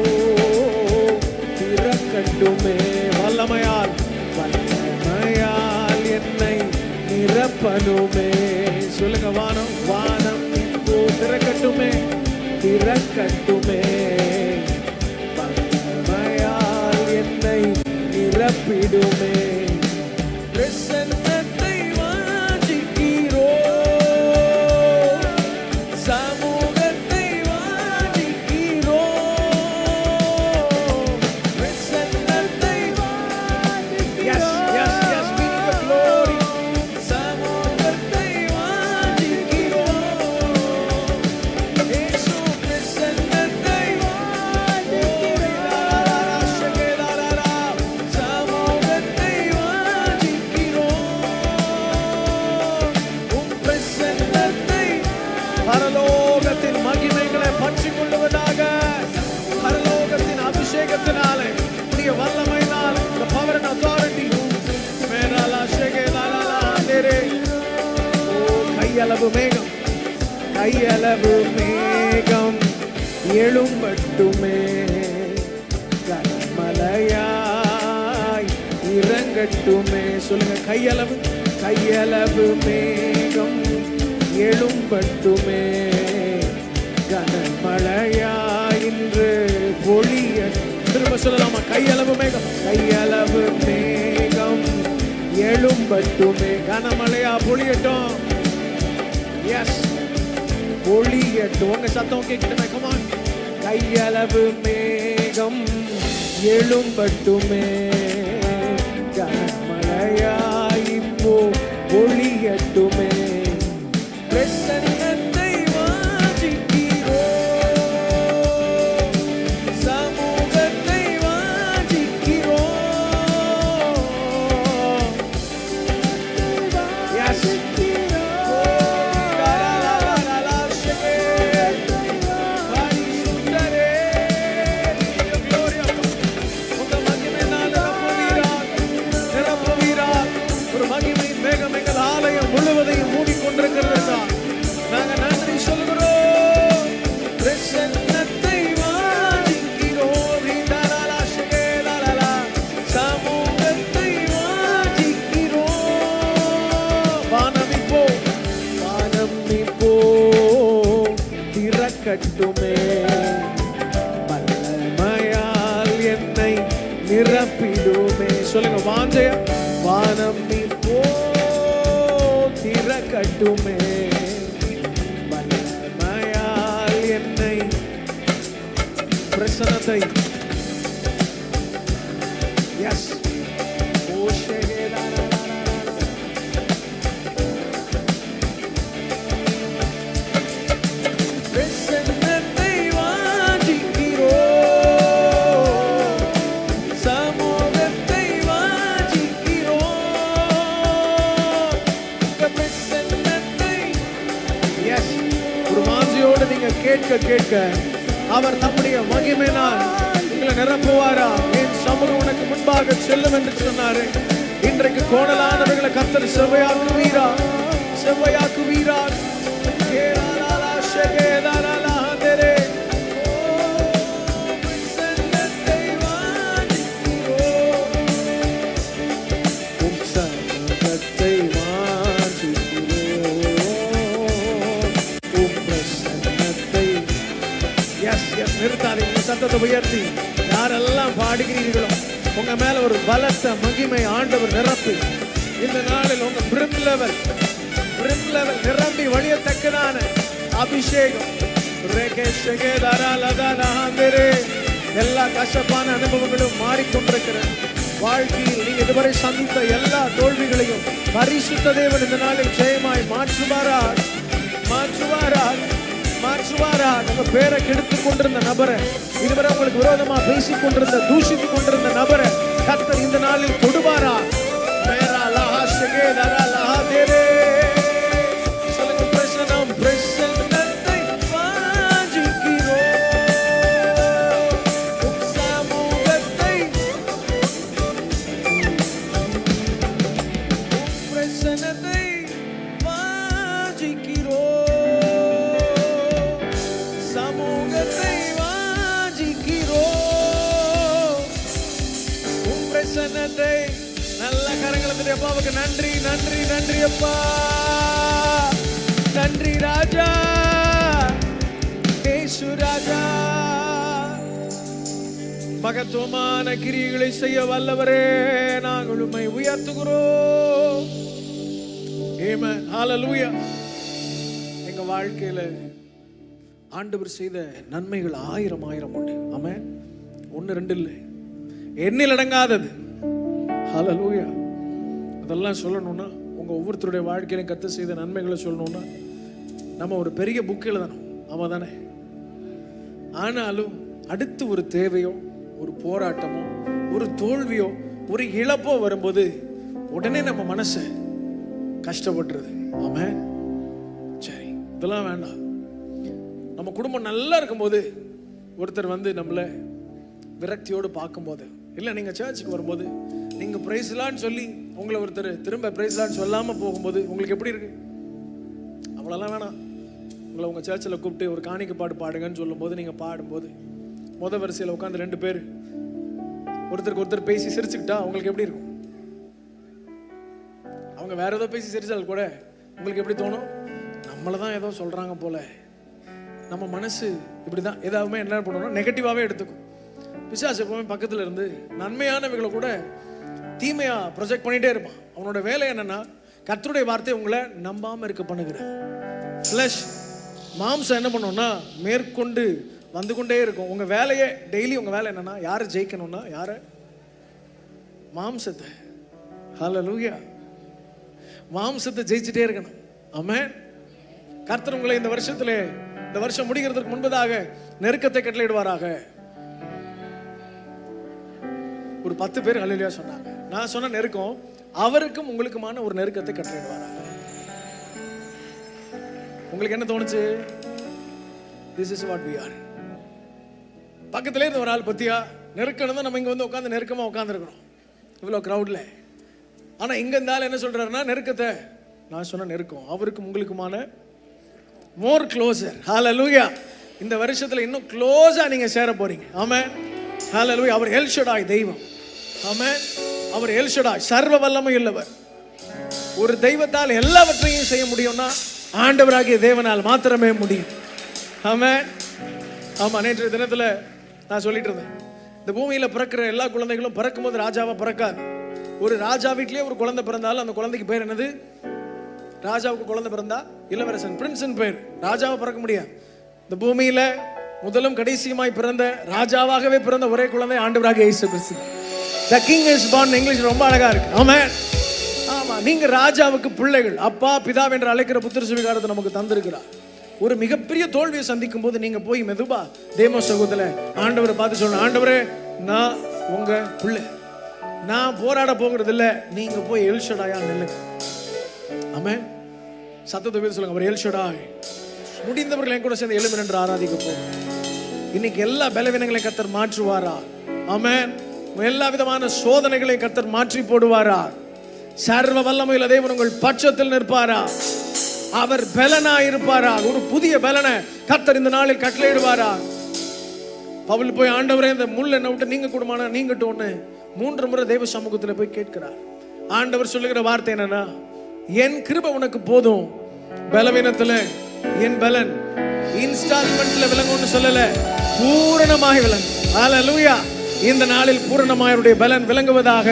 திறக்கட்டுமே. வல்லமையால் வல்லமையால் என்னை நிரப்பனுமே. சொல்லுங்க, வானம் இப்போ திறக்கட்டுமே. திறக்கட்டுமே. வல்லமையால் என்னை நிரப்பிடுமே. பிரசன்னத்தை வாஞ்சிக்கிறோம். சமூகத்தை வாஞ்சிக்கிறோம். பிரசன்னத்தை வாஞ்சிக்கிறோம். Yes, yes, yes, we need your glory. சமூகத்தை கையளவு மேகம் எழும்பட்டுமே, கனமழையாய் இறங்கட்டுமே. சொல்லுங்க, கையளவு மேகம் எழும்பட்டுமே, கனமழையாய் இன்று பொழிய. திரும்ப சொல்லலாமா? கையளவு மேகம் எழும்பட்டுமே, கனமழையா பொழியட்டும். எஸ், பொழியட்டும். உங்க சத்தம் கேட்கட்டுமே. கமான். கையளவு மேகம் எழும்பட்டுமே, கனமழையா இப்போ பொழியட்டுமே. பிரசன்னத்தை வாஞ்சிக்கிறோம், சமூகத்தை வாஞ்சிக்கிறோம். எஸ், ஆலயம் முழுவதையும் மூடிக்கொண்டிருக்கிறது. நாங்கள் நன்றி சொல்கிறோம். பிரசன்னத்தை வாஞ்சிக்கிறோம், சமூகத்தை வாஞ்சிக்கிறோம். வானம் இப்போ திறக்கட்டுமே, வல்லமையால் என்னை நிரப்பிடுமே. சொல்லுங்க, வாஞ்சையா. வானம் இப்போ திறக்கட்டுமே, வல்லமையால் என்னை. பிரசன்னத்தை. எஸ், பிரசன்னத்தை வாஞ்சிக்கிறோம், சமூகத்தை வாஞ்சிக்கிறோம். பிரசன்னத்தை. எஸ், ஒரு வாஞ்சையோடு நீங்க கேட்க அவர் தம்முடைய மகிமையினால் உங்களை நிரப்புவாரா. என் சமூகம் உனக்கு முன்பாக செல்லும் என்று சொன்னாரு. இன்றைக்கு கோணலானவர்களை கர்த்தர் செவ்வையாக்குவீரா. நிறுத்தாதீங்க, சத்தத்தை உயர்த்தி. யாரெல்லாம் பாடுகிறீர்களோ உங்க மேல ஒரு பலத்த மகிமை ஆண்டவர் நிரப்பி இந்த நாளில் உங்க பிரிம் லெவல் நிரம்பி வழியத்தக்கதான அபிஷேகம். எல்லா கசப்பான அனுபவங்களும் மாறிக்கொண்டிருக்கிற வாழ்க்கையில் நீங்க இதுவரை சந்தித்த எல்லா தோல்விகளையும் பரிசுத்த தேவன் இந்த நாளில் ஜெயமாய் மாற்றுவாரா. நம்ம பேரை கெடுத்துக் கொண்டிருந்த நபரை, இதுவரை உங்களுக்கு விரோதமா பேசிக் கொண்டிருந்த, தூஷித்துக் கொண்டிருந்த நபரை கர்த்தர் இந்த நாளில் தொடுவாரா. சொல்லுங்க, பிரசன்னத்தை வாஞ்சிக்கிறோம், சமூகத்தை. பிரசன்னத்தை வாஞ்சிக்கிறோம், சமூகத்தை வாஞ்சிக்கிறோம். பிரசன்னத்தை. நல்ல கரங்களை அப்பாவுக்கு நன்றி அப்பா. நன்றி ராஜா, இயேசு ராஜா. மகத்துவமான கிரியைகளை செய்ய வல்லவரே, நாங்கள் உம்மை உயர்த்துகிறோம். ஆமென், ஹல்லேலூயா. எங்க வாழ்க்கையில ஆண்டவர் செய்த நன்மைகள் ஆயிரம் உண்டு. ஆமென். 1 2 இல்லை, எண்ணில் அடங்காதது. ஹல்லேலூயா. அதெல்லாம் சொல்லணும்னா, உங்க ஒவ்வொருத்தருடைய வாழ்க்கையிலும் கர்த்தர் செய்த நன்மைகளை சொல்லணும்னா நம்ம ஒரு பெரிய புக் எழுதணும். ஆமா தானே? ஆனாலும் அடுத்து ஒரு தேவையோ, ஒரு போராட்டமோ, ஒரு தோல்வியோ, ஒரு இழப்போ வரும்போது உடனே நம்ம மனசு கஷ்டப்படுறது. ஆமென். சரி, இதெல்லாம் வேண்டாம். நம்ம குடும்பம் நல்லா இருக்கும்போது ஒருத்தர் வந்து நம்மளை விரக்தியோடு பார்க்கும்போது, இல்லை நீங்கள் சர்ச்சுக்கு வரும்போது நீங்கள் பிரைஸ்லான்னு சொல்லி உங்களை ஒருத்தர் திரும்ப பிரைஸ்லான்னு சொல்லாமல் போகும்போது உங்களுக்கு எப்படி இருக்கு? அவ்வளோலாம் வேணாம். உங்களை உங்கள் சர்ச்சில் கூப்பிட்டு ஒரு காணிக்கை பாடு பாடுங்கன்னு சொல்லும்போது நீங்கள் பாடும்போது முத வரிசையில் உட்காந்து 2 பேர் ஒருத்தருக்கு ஒருத்தர் பேசி சிரிச்சுக்கிட்டா உங்களுக்கு எப்படி இருக்கும்? அவங்க வேற ஏதோ பேசி சிரிச்சால் கூட உங்களுக்கு எப்படி தோணும்? நம்மளை தான் ஏதோ சொல்கிறாங்க போல. நம்ம மனசு இப்படி தான் ஏதாவது என்ன பண்ணணும், நெகட்டிவாகவே எடுத்துக்கும். பிசாசு எப்பவுமே பக்கத்தில் இருந்து நன்மையானவைகளை கூட தீமையா ப்ரொஜெக்ட் பண்ணிகிட்டே இருப்பான். அவனோட வேலை என்னன்னா கர்த்தருடைய வார்த்தையை உங்களை நம்பாமல் இருக்க பண்ணுகிறது. ஃப்ளஷ் மாம்சம் என்ன பண்ணோம்னா மேற்கொண்டு வந்து கொண்டே இருக்கும். உங்கள் வேலையே டெய்லி உங்கள் வேலை என்னன்னா யாரை ஜெயிக்கணும்னா யாரை? மாம்சத்தை. ஹல்லேலூயா. மாம்சத்தை ஜெயிச்சுட்டே இருக்கணும். ஆமென். கர்த்தர் உங்களை இந்த வருஷம் முடிகிறதுக்கு முன்பதாக நெருக்கத்தை கட்டளையிடுவாராக. ஒரு 10 பேர் ஹல்லேலூயா சொன்னாங்க. நான் சொன்ன நெருக்கம் அவருக்கும் உங்களுக்குமான ஒரு நெருக்கத்தை கட்டளையிடுவாராக. உங்களுக்கு என்ன தோணுச்சு? This is what we are. பக்கத்திலே இருந்த ஒரு ஆள் பத்தியா நெருக்கணும் தான் நம்ம இங்க வந்து உட்காந்து நெருக்கமா உட்காந்துருக்கிறோம் இவ்வளோ கிரௌட்ல. ஆனா இங்க இருந்தாலும் என்ன சொல்றாருன்னா நெருக்கத்தை நான் சொன்ன நெருக்கம் அவருக்கும் உங்களுக்குமான மோர் க்ளோசர். ஹல்லேலூயா. இந்த வருஷத்துல இன்னும் க்ளோஸா நீங்க சேர போறீங்க. ஆமென். ஹல்லேலூயா. அவர் எல் ஷடாய் தெய்வம். ஆமென். அவர் எல் ஷடாய் சர்வ வல்லமை உள்ளவர். ஒரு தெய்வத்தால் எல்லாவற்றையும் செய்ய முடியும்னா ஆண்டவராகிய தேவனால் மாத்திரமே முடியும். ஆமென். ஆமா, நேற்று தினத்துல நான் சொல்லிட்டு இருந்தேன், இந்த பூமியில பிறக்கிற எல்லா குழந்தைகளும் பிறக்கும் போது ராஜாவா பிறக்காது. ஒரு ராஜா வீட்லயே ஒரு குழந்தை பிறந்தாலும் அந்த குழந்தைக்கு பேர் என்னது? ராஜாவுக்கு குழந்தை பிறந்தா இளவரசன், பிரின்சன் பேர். ராஜாவை பிறக்க முடியாது. இந்த பூமியில முதலும் கடைசியுமாய் பிறந்த ராஜாவாகவே பிறந்த ஒரே குழந்தை ஆண்டவராகிய இயேசு கிறிஸ்து. The king is born. English ரொம்ப அழகா இருக்கு. ஆமென். ஆமா, நீங்க ராஜாவுக்கு பிள்ளைகள். அப்பா பிதா என்று அழைக்கிற புத்திர சுவிகாரத்தை நமக்கு தந்திருக்கிறார். ஒரு மிகப்பெரிய தோல்வியை சந்திக்கும் போது நீங்க போய் மெதுவா தேமோ சகோதர ஆண்டவரை பார்த்து சொல்லணும், ஆண்டவரே நான் உங்க பிள்ளை, நான் போராட போகிறது இல்லை, நீங்க போய் எல் ஷடாயா நில்லுங்க. ஆமென். சத்தத்தை பேர் சொல்லுங்க, அவர் எல் ஷடாய். முடிந்தவர்கள் என் கூட சேர்ந்து எழும்பி நின்று ஆராதிக்க போகும். இன்னைக்கு எல்லா பலவீனங்களையும் கர்த்தர் மாற்றுவாரா? ஆமென். எல்லா விதமான சோதனைகளை கர்த்தர் மாற்றி போடுவாரா? சர்வ வல்லமையுள்ள தேவன் உங்கள் பட்சத்தில் நிற்பாரா? அவர் பலனா இருப்பாரா? ஒரு புதிய பலனை கர்த்தர் இந்த நாளில் கட்டளையிடுவாரா? பவுல் போய் ஆண்டவரே இந்த முள் என்ன விட்டு நீங்க கூடுமானா நீங்கட்டோன்னு 3 முறை தேவ சமூகத்தில் போய் கேட்கிறார். ஆண்டவர் சொல்லுகிற வார்த்தை என்னன்னா, என் கிருபை உனக்கு போதும், பலவீனத்துல என் பலன் இன்ஸ்டால்மெண்ட்ல விளங்கும்னு சொல்லல, பூரணமாக விளங்கும். ஹல்லேலூயா. இந்த நாளில் பூரணமாயருடைய பலன் விளங்குவதாக.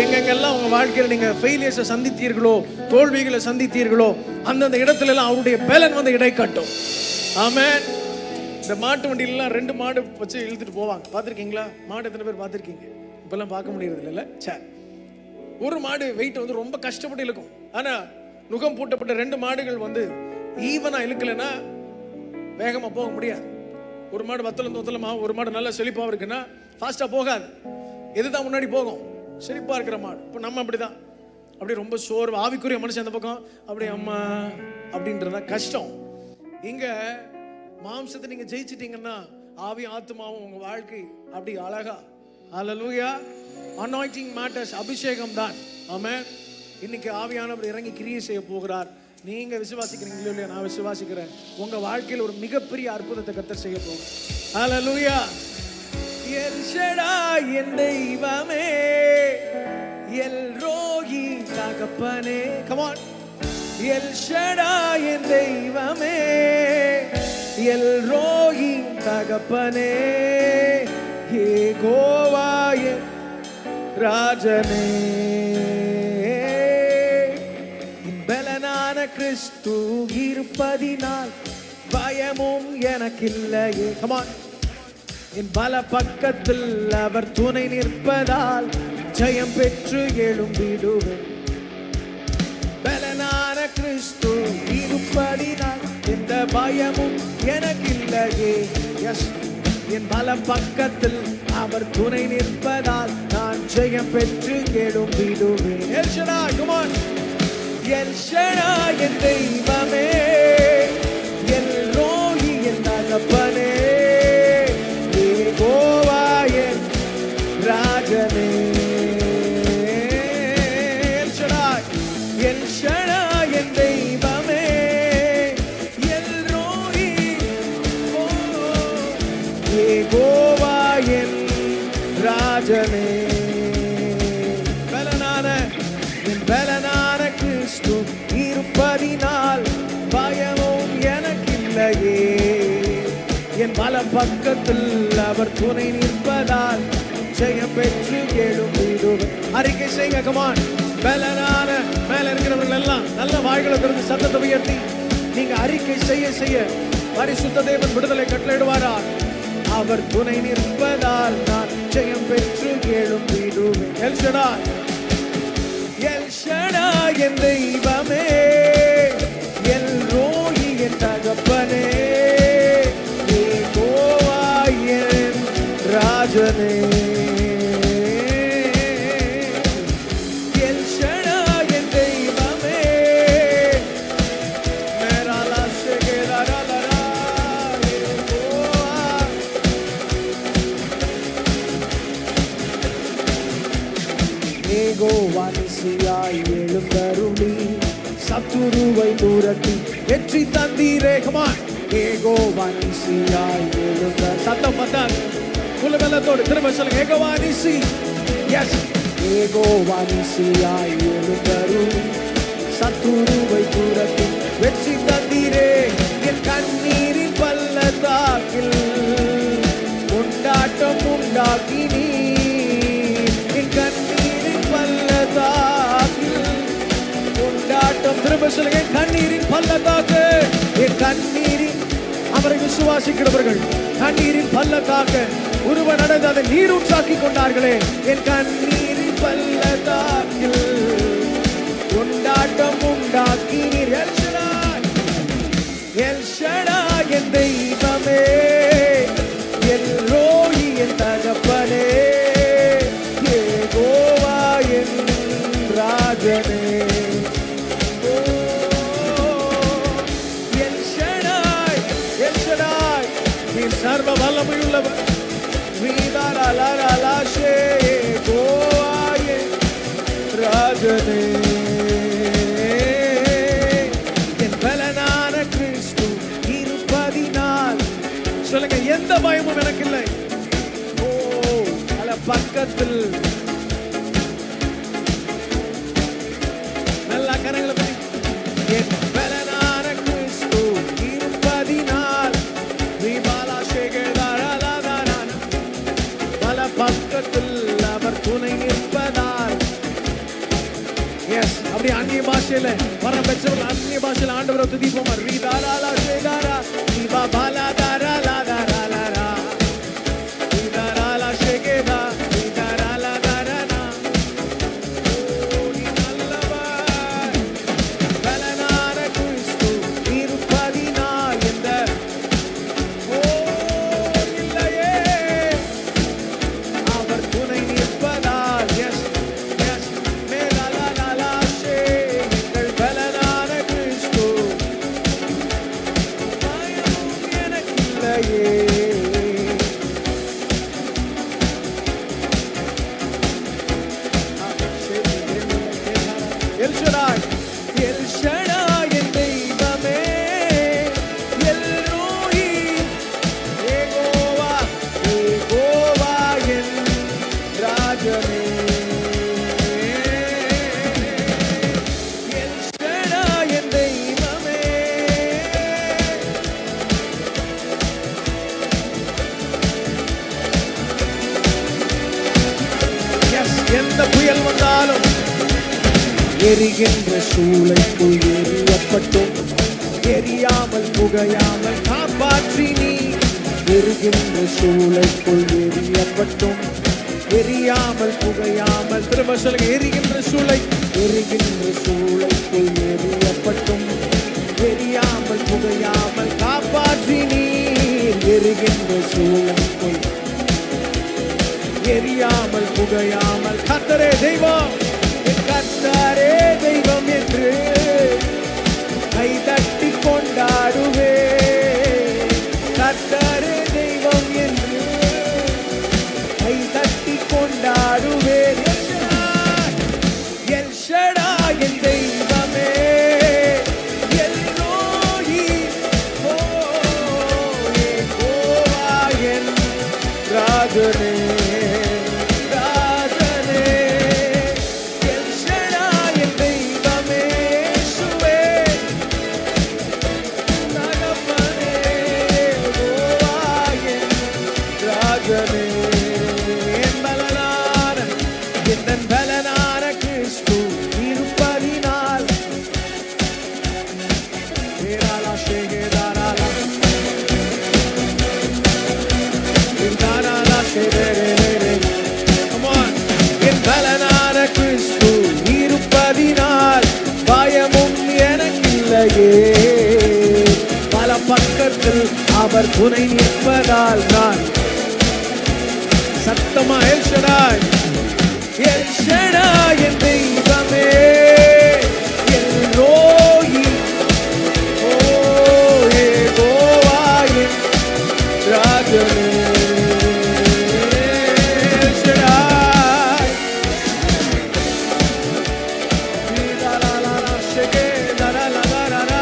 எங்கெங்கெல்லாம் உங்க வாழ்க்கையில் நீங்க ஃபெயிலியர்ஸை சந்தித்தீர்களோ, தோல்விகளை சந்தித்தீர்களோ, அந்தந்த இடத்துல எல்லாம் அவருடைய பலன் வந்து இடை கட்டும். ஆமென். இந்த மாட்டு வண்டியிலாம் 2 மாடு வச்சு இழுத்துட்டு போவாங்க, பார்த்துருக்கீங்களா? மாடு எத்தனை பேர் பார்த்துருக்கீங்க? இப்பெல்லாம் பார்க்க முடியறது இல்லை. சே, ஒரு மாடு வெயிட் வந்து ரொம்ப கஷ்டப்பட்டு இழுக்கும். ஆனா நுகம் பூட்டப்பட்ட 2 மாடுகள் வந்து ஈவனா இழுக்கலைன்னா வேகமா போக முடியாது. ஒரு மாடு வத்தலமா, ஒரு மாடு நல்லா செழிப்பா இருக்குன்னா ஃபாஸ்டா போகாது. எதுதான் முன்னாடி போகும்? செழிப்பா இருக்கிற மாடு. இப்போ நம்ம அப்படிதான், அப்படி ரொம்ப சோர்வு ஆவிக்குரிய மனுஷன் அந்த பக்கம் அப்படி அம்மா அப்படின்றதா கஷ்டம். இங்க மாம்சத்தை நீங்க ஜெயிச்சிட்டீங்கன்னா ஆவி ஆத்மாவும் உங்க வாழ்க்கை அப்படி அழகா. ஹல்லேலூயா. அனாயிண்டிங் மேட்டர்ஸ், அபிஷேகம் தான். ஆமென். இன்னைக்கு ஆவியானவர் இறங்கி கிரியை செய்ய போகிறார். நீங்க விசுவாசிக்கிறீங்களோ இல்லையா? நான் விசுவாசிக்கிறேன். உங்க வாழ்க்கையில் ஒரு மிகப்பெரிய அற்புதத்தை கர்த்தர் செய்ய போகிறார். ஹல்லேலூயா. எல் ஷடாய் என் தெய்வமே, எல் ரோகி தகப்பனே. Come on. எல் ஷடாய் என் தெய்வமே, எல் ரோகி தகப்பனே, யெகோவா என் ராஜனே. பலனான கிறிஸ்து இருப்பதினால் பயமும் எனக்கில்லையே. Come on. என் பல பக்கத்தில் அவர் துணை நிற்பதால் ஜெயம் பெற்று எழும்பிடுவேன். பலனான கிறிஸ்து இருப்பதினால் எந்த பயமும் எனக்கில்லையே. எஸ், என் பல பக்கத்தில் அவர் துணை நிற்பதால் நான் ஜெயம் பெற்று எழும்பிடுவேன். El Shaddai, come on. El Shaddai என் தெய்வமே, எல் ரோகி என் தகப்பனே, யெகோவா என் ராஜனே. எல் ஷடாய், எல் ஷடாய் என் தெய்வமே, எல் ரோகி ராஜனே. பலனான என் பலனான கிறிஸ்து இருப்பதினால் பயமும் எனக்கில்லையே. என் பலம் பக்கத்தில் அவர் துணை நிற்பதால் ஜெயம் பெற்று எழும்பிடுவேன். அறிக்கை செய்யுங்க, கமான். பலனான மேல இருக்கிறவர்கள் எல்லாம் நல்ல வாய்களை திறந்து சத்தத்தை உயர்த்தி நீங்க அறிக்கை செய்ய செய்ய பரிசுத்த தேவன் விடுதலை கட்டளையிடுவாரா. அவர் துணை நிற்பதால் நான் ஜெயம் பெற்று எழும்பிடுவேன். எல் ஷடாய், எல் ஷடாய் என் தெய்வமே, எல் ரோயி என் தகப்பனே, யெகோவா என் ராஜனே. யெகோவானிசியாய் எழுந்தருளி சத்துருவை துரத்தி வெற்றி தந்தீரே. கமான். யெகோவானிசியாய் எழுந்த சத்தம் வந்தால் குலவெல்லத்தோடு திரும்ப சொல்லுங்க. யெகோவானிசி. எஸ். யெகோவானிசியாய் எழுந்தருளி சத்துருவை துரத்தி வெற்றி தந்தீரே. என் கண்ணீரின் பள்ளத்தாக்கில் கொண்டாட்டம் உண்டாக்கினீ. என் கண்ணீரின் பள்ளத்தாக்கில் கொண்டாட்டம். திரும்ப சொல்லுங்க. கண்ணீரின் பள்ளத்தாக்கு. என் கண்ணீரின் அவரை விசுவாசிக்கிறவர்கள் கண்ணீரின் பள்ளத்தாக்கு உருவ நடந்து அதை நீரூற்றாக்கி கொண்டார்களே. என் கண்ணீரின் பள்ளத்தாக்கில் கொண்டாட்டம் உண்டாக்கினீர். எல் ஷடாய், எல் ஷடாய் என் தெய்வமே, எல் ரோயி என் தகப்பனே, யெகோவா என் ராஜனே. எல் ஷடாய், எல் ஷடாய் நீர் சர்வ வல்லமையுள்ளவர். வீதாராலாஷே யெகோவா என் ராஜனே. என் பலனான கிறிஸ்து இருப்பதினால் சொல்லுங்க. எந்த பயமும் எனக்கு இல்லை. ஓ பல பக்கத்தில் நல்ல கரங்களை பற்றி. என் பலனான கிறிஸ்து இருப்பதினால் பல பக்கத்தில் அவர் துணை நிற்பதால். எஸ். அப்படி அந்நிய பாஷையில வர பெற்றவர்கள் அந்நிய பாஷையில ஆண்டவரை துதிப்போம். ரீதாராலா ஷேகாரா தீபா பாலா தாரா லாதாரா லாரா ரீதாராலா ஷேகேதா ரீதாராலா தாரானா. ஓ நீ நல்லவர். பலனான கிறிஸ்து இருப்பதினால் எந்த ஓ இல்லையே. அவர் துணை நிற்பதால். S S. மேலாலாலாஷே எங்கள் பலனான கிறிஸ்து பயமும் எனக்கில்லையே. எல் ஷடாய், எல் ஷடாய் என் தெய்வமே, எல் ரோயி, யெகோவா, யெகோவா என் ராஜனே. எல் ஷடாய் என் தெய்வமே. எஸ். எந்த புயல் வந்தாலும் எரிகின்ற சூளைக்குள் எரியப்பட்டும் எரியாமல் புகையாமல் காப்பாற்றி நீ. எரிகின்ற சூளைக்குள் எரியப்பட்டும் எரியாமல் புகையாமல். திரும்ப சொல்லுங்க. எரிகின்ற சூளை, எரிகின்ற சூளைக்குள் எரியப்பட்டும் எரியாமல் புகையாமல் காப்பாற்றி நீர். எரிகின்ற சூளைக்குள் எரியாமல் புகையாமல். கர்த்தரே தெய்வம், கர்த்தரே தெய்வம் என்று கைதட்டி கொண்டாடுவே. கர்த்தரே தெய்வம் என்று கைதட்டி கொண்டாடுவே. எல் ஷடாய் என் தெய்வமே, எல் ரோயி, ஓ யெகோவா என் ராஜனே. அவர் துணை நிற்பதால் நான் சத்தமா எல் ஷடாய் என் தெய்வமே எல் ரோயி ஓ யெகோவா என் ராஜனே எல் ஷடாய் நீதாலாலா ஷெகே தரலதரரா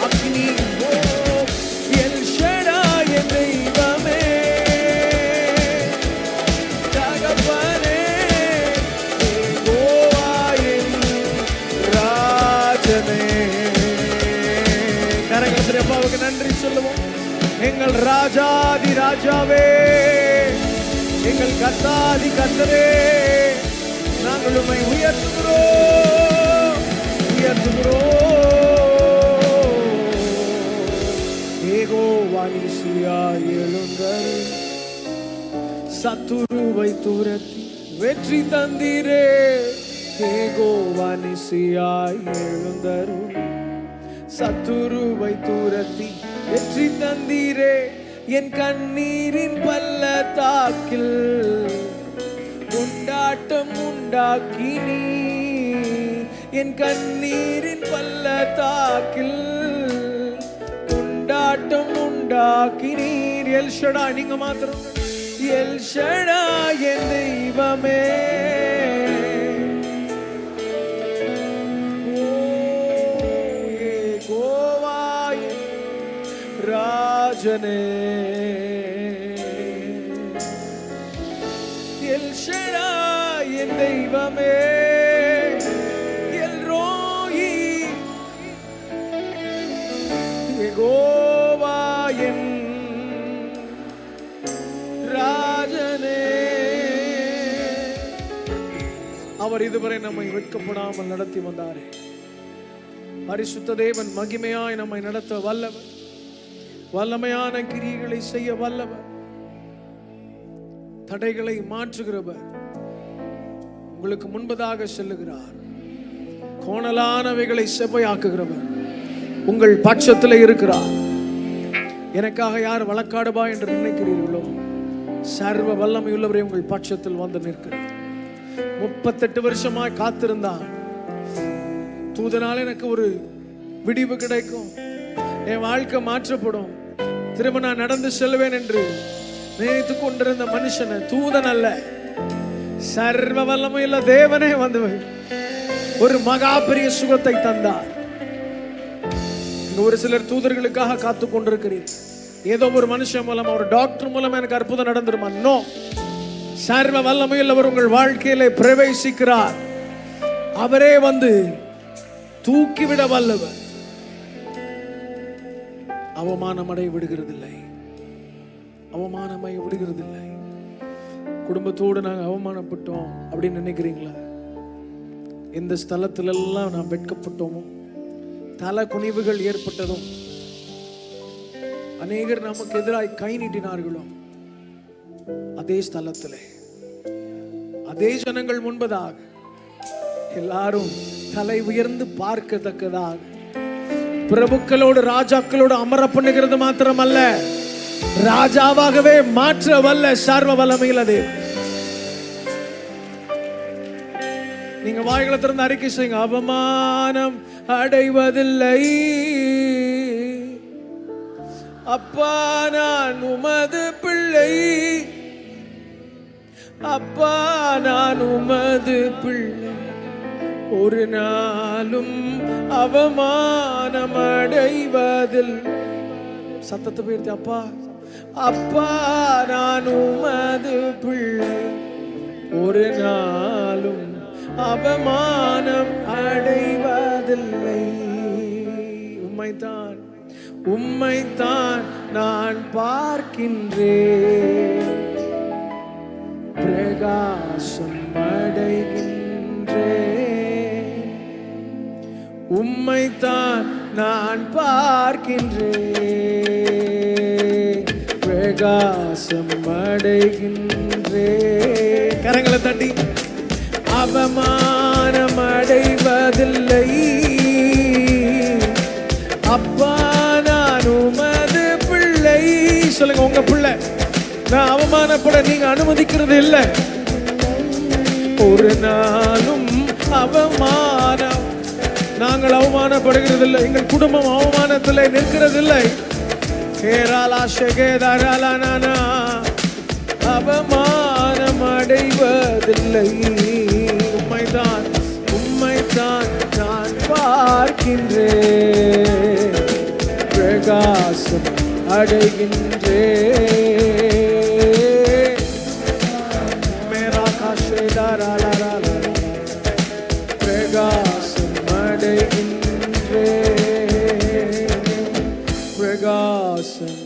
அக்னி எல் ஷடாய் என் தெய்வமே தகப்பனே யெகோவா என் ராஜனே. கரங்களை அப்பாவுக்கு நன்றி சொல்லுவோம். எங்கள் ராஜாதி ராஜாவே, எங்கள் கர்த்தாதி கர்த்தரே, நாங்கள் உம்மை உயர்த்துகிறோம் யெகோவா நீசியாய் எழுந்தருளி சத்துருவை துரத்தி வெற்றி தந்தீரே. யெகோவா நீசியாய் எழுந்தருளி சத்துருவை துரத்தி வெற்றி தந்தீரே. என் கண்ணீரின் பள்ளத்தாக்கில் கொண்டாட்டம் உண்டாக்கினீ. என் கண்ணீரின் பள்ளத்தாக்கில் கொண்டாட்டம் உண்டாக்கினீர். எல் ஷடாய் நீங்க மாத்திரம் எல் ஷடாய் என் தெய்வமே யெகோவா என் ராஜனே எல் ஷடாய் என் தெய்வமே எல் ரோயி யெகோவா என் ராஜனே. அவர் இதுவரை நம்மை வெட்கப்படாமல் நடத்தி வந்தாரே. பரிசுத்த தேவன் மகிமையாய் நம்மை நடத்த வல்லவர், வல்லமையான கிரியைகளை செய்ய வல்லவர், தடைகளை மாற்றுகிறவர், உங்களுக்கு முன்பதாக செல்லுகிறார், கோணலானவைகளை செவ்வையாக்குகிறவர் உங்கள் பட்சத்தில் இருக்கிறார். எனக்காக யார் வழக்காடுவா என்று நினைக்கிறீர்களோ, சர்வ வல்லமையுள்ளவரை உங்கள் பட்சத்தில் வந்து நிற்கிறார். 38 வருஷமாய் காத்திருந்தார். தூதனால் எனக்கு ஒரு விடிவு கிடைக்கும், என் வாழ்க்கை மாற்றப்படும், திரும்ப நான் நடந்து செல்வேன் என்று நினைத்து கொண்டிருந்த மனுஷனை தூதன் அல்ல, சர்வ வல்லமையுள்ள தேவனே வந்து ஒரு மகா பெரிய சுகத்தை தந்தார். ஒரு சிலர் தூதர்களுக்காக காத்து கொண்டிருக்கிறீர்கள். ஏதோ ஒரு மனுஷன் மூலம், ஒரு டாக்டர் மூலம் எனக்கு அற்புதம் நடந்துருமா? நோ, சர்வ வல்லமையுள்ளவர் உங்கள் வாழ்க்கையிலே பிரவேசிக்கிறார். அவரே வந்து தூக்கிவிட வல்லவர். அவமானமடைய விடுகிறதில்லை, அவமானமாய் விடுகிறதில்லை. குடும்பத்தோடு நாங்கள் அவமானப்பட்டோம் அப்படின்னு நினைக்கிறீங்களா? எந்த ஸ்தலத்துல எல்லாம் நாம் வெட்கப்பட்டோமோ, தல குனிவுகள் ஏற்பட்டதும், அநேகர் நமக்கு எதிராய் கை நீட்டினார்களோ, அதே ஸ்தலத்திலே அதே ஜனங்கள் முன்பதாக எல்லாரும் தலை உயர்ந்து பார்க்கத்தக்கதாக பிரபுக்களோடு ராஜாக்களோடு அமர பண்ணுகிறது மாத்திரமல்ல, ராஜாவாகவே மாற்ற வல்ல சர்வ வல்லமையுள்ள தேவன். நீங்க வாய்களை திறந்து அறிக்கை செய்யுங்க. அவமானம் அடைவதில்லை அப்பா, நான் உமது பிள்ளை. அப்பா, நான் உமது பிள்ளை. ஒரு நாளும் அவமானம் அடைவதில். சத்தத்தை போயிடுது. அப்பா, அப்பா, நான் உமது பிள்ளை. ஒரு நாளும் அவமானம் அடைவதில்லை. உம்மைத்தான் உம்மைத்தான் நான் பார்க்கின்றேன், பிரகாசம் அடைகின்றேன். உம்மைத்தான் நான் பார்க்கின்றேன், பிரகாசம் அடைகின்றேன். கரங்களை தட்டி அவமானம் அடைவதில்லை. அப்பா நான் உமது பிள்ளை. சொல்லுங்க, உங்க பிள்ளை. நான் அவமானப்பட நீங்க அனுமதிக்கிறது இல்லை. ஒரு நாளும் அவமானம் நாங்கள் அவமானப்படுகிறது இல்லை. எங்கள் குடும்பம் அவமானத்தில் நிற்கிறது இல்லை. அவமானம் அடைவதில்லை. உம்மைதான் உம்மைதான் நான் பார்க்கின்றேன், பிரகாசம் அடைகின்றேன். மேரா காஷேதாராலா பிரகாசம் அடைகின்றேன், பிரகாசம்.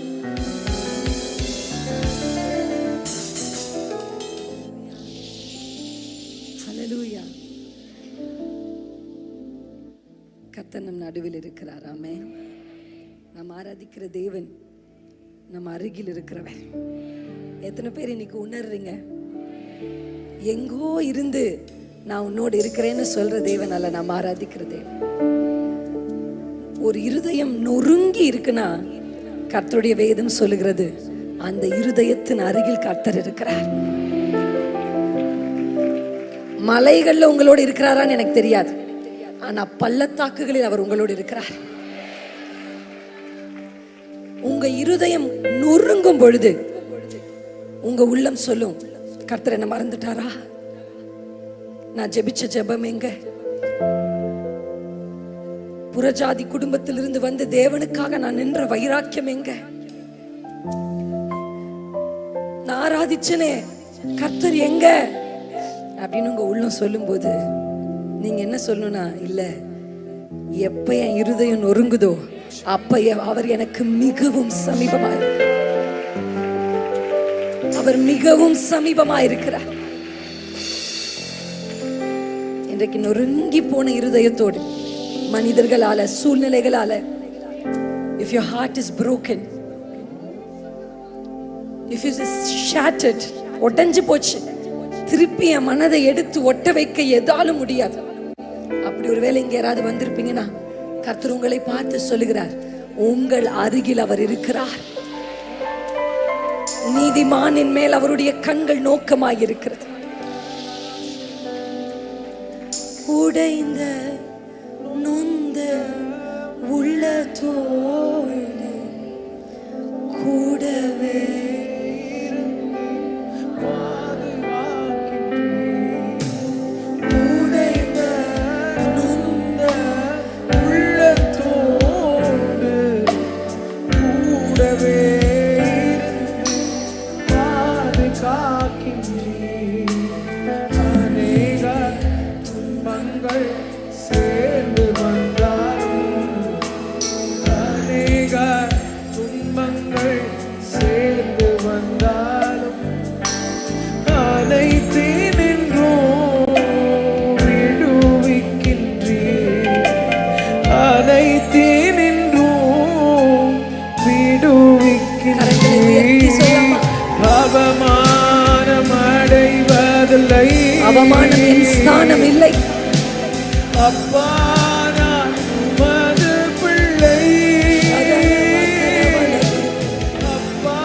ஹல்லேலூயா. கர்த்தர் நம் நடுவில் இருக்கிறார். ஆமென். நாம் ஆராதிக்கிற தேவன் நம்ம அருகில் இருக்கிறவர். எத்தனை பேர் இன்னைக்கு உணர்றீங்க? எங்கோ இருந்து நான் உன்னோடு இருக்கிறேன்னு சொல்ற தேவன் அல்ல, நாம் ஆராதிக்கிற தேவன். ஒரு இருதயம் நொறுங்கி இருக்குன்னா கர்த்தருடைய வேதம் சொல்லுகிறது அந்த இருதயத்தின் அருகில் கர்த்தர் இருக்கிறார். மலைகள்ல உங்களோடு இருக்கிறாரான்னு எனக்கு தெரியாது, ஆனா பள்ளத்தாக்குகளில் அவர் உங்களோடு இருக்கிறார். உங்க இருதயம் நொறுங்கும் பொழுது உங்க உள்ளம் சொல்லும், கர்த்தர் என்ன மறந்துட்டாரா? நான் ஜெபிச்ச ஜெபம் எங்க? புறஜாதி குடும்பத்திலிருந்து வந்து தேவனுக்காக நான் நின்ற வைராக்கியம் எங்க? நான் ஆராதிச்சனே, கர்த்தர் எங்க அப்படின்னு உங்க உள்ளம் சொல்லும் போது நீங்க என்ன சொல்லணும்னா, இல்ல, எப்ப என் இருதயம் நொறுங்குதோ அப்ப அவர் எனக்கு மிகவும் சமீபமா, அவர் மிகவும் சமீபமா இருக்கிறார். இன்றைக்கு நொறுங்கி போன இருதயத்தோடு மனிதர்களால, சூழ்நிலைகளால, if your heart is broken, if it is shattered, உடைஞ்சு போச்சு, திருப்பி என் மனதை எடுத்து ஒட்ட வைக்க எதாலும் முடியாது. அப்படி ஒருவேளை இங்க யாராவது வந்திருப்பீங்கன்னா கர்த்தர் உங்களை பார்த்து சொல்லுகிறார், உங்கள் அருகில் அவர் இருக்கிறார். நீதிமானின் மேல் அவருடைய கண்கள் நோக்கமாய் இருக்கிறது. உடைந்த நொந்த உள்ளத்தோடு கூடவே அவமானம் என் ஸ்தானம் இல்லை. அப்பா நான் உமது பிள்ளை, அப்பா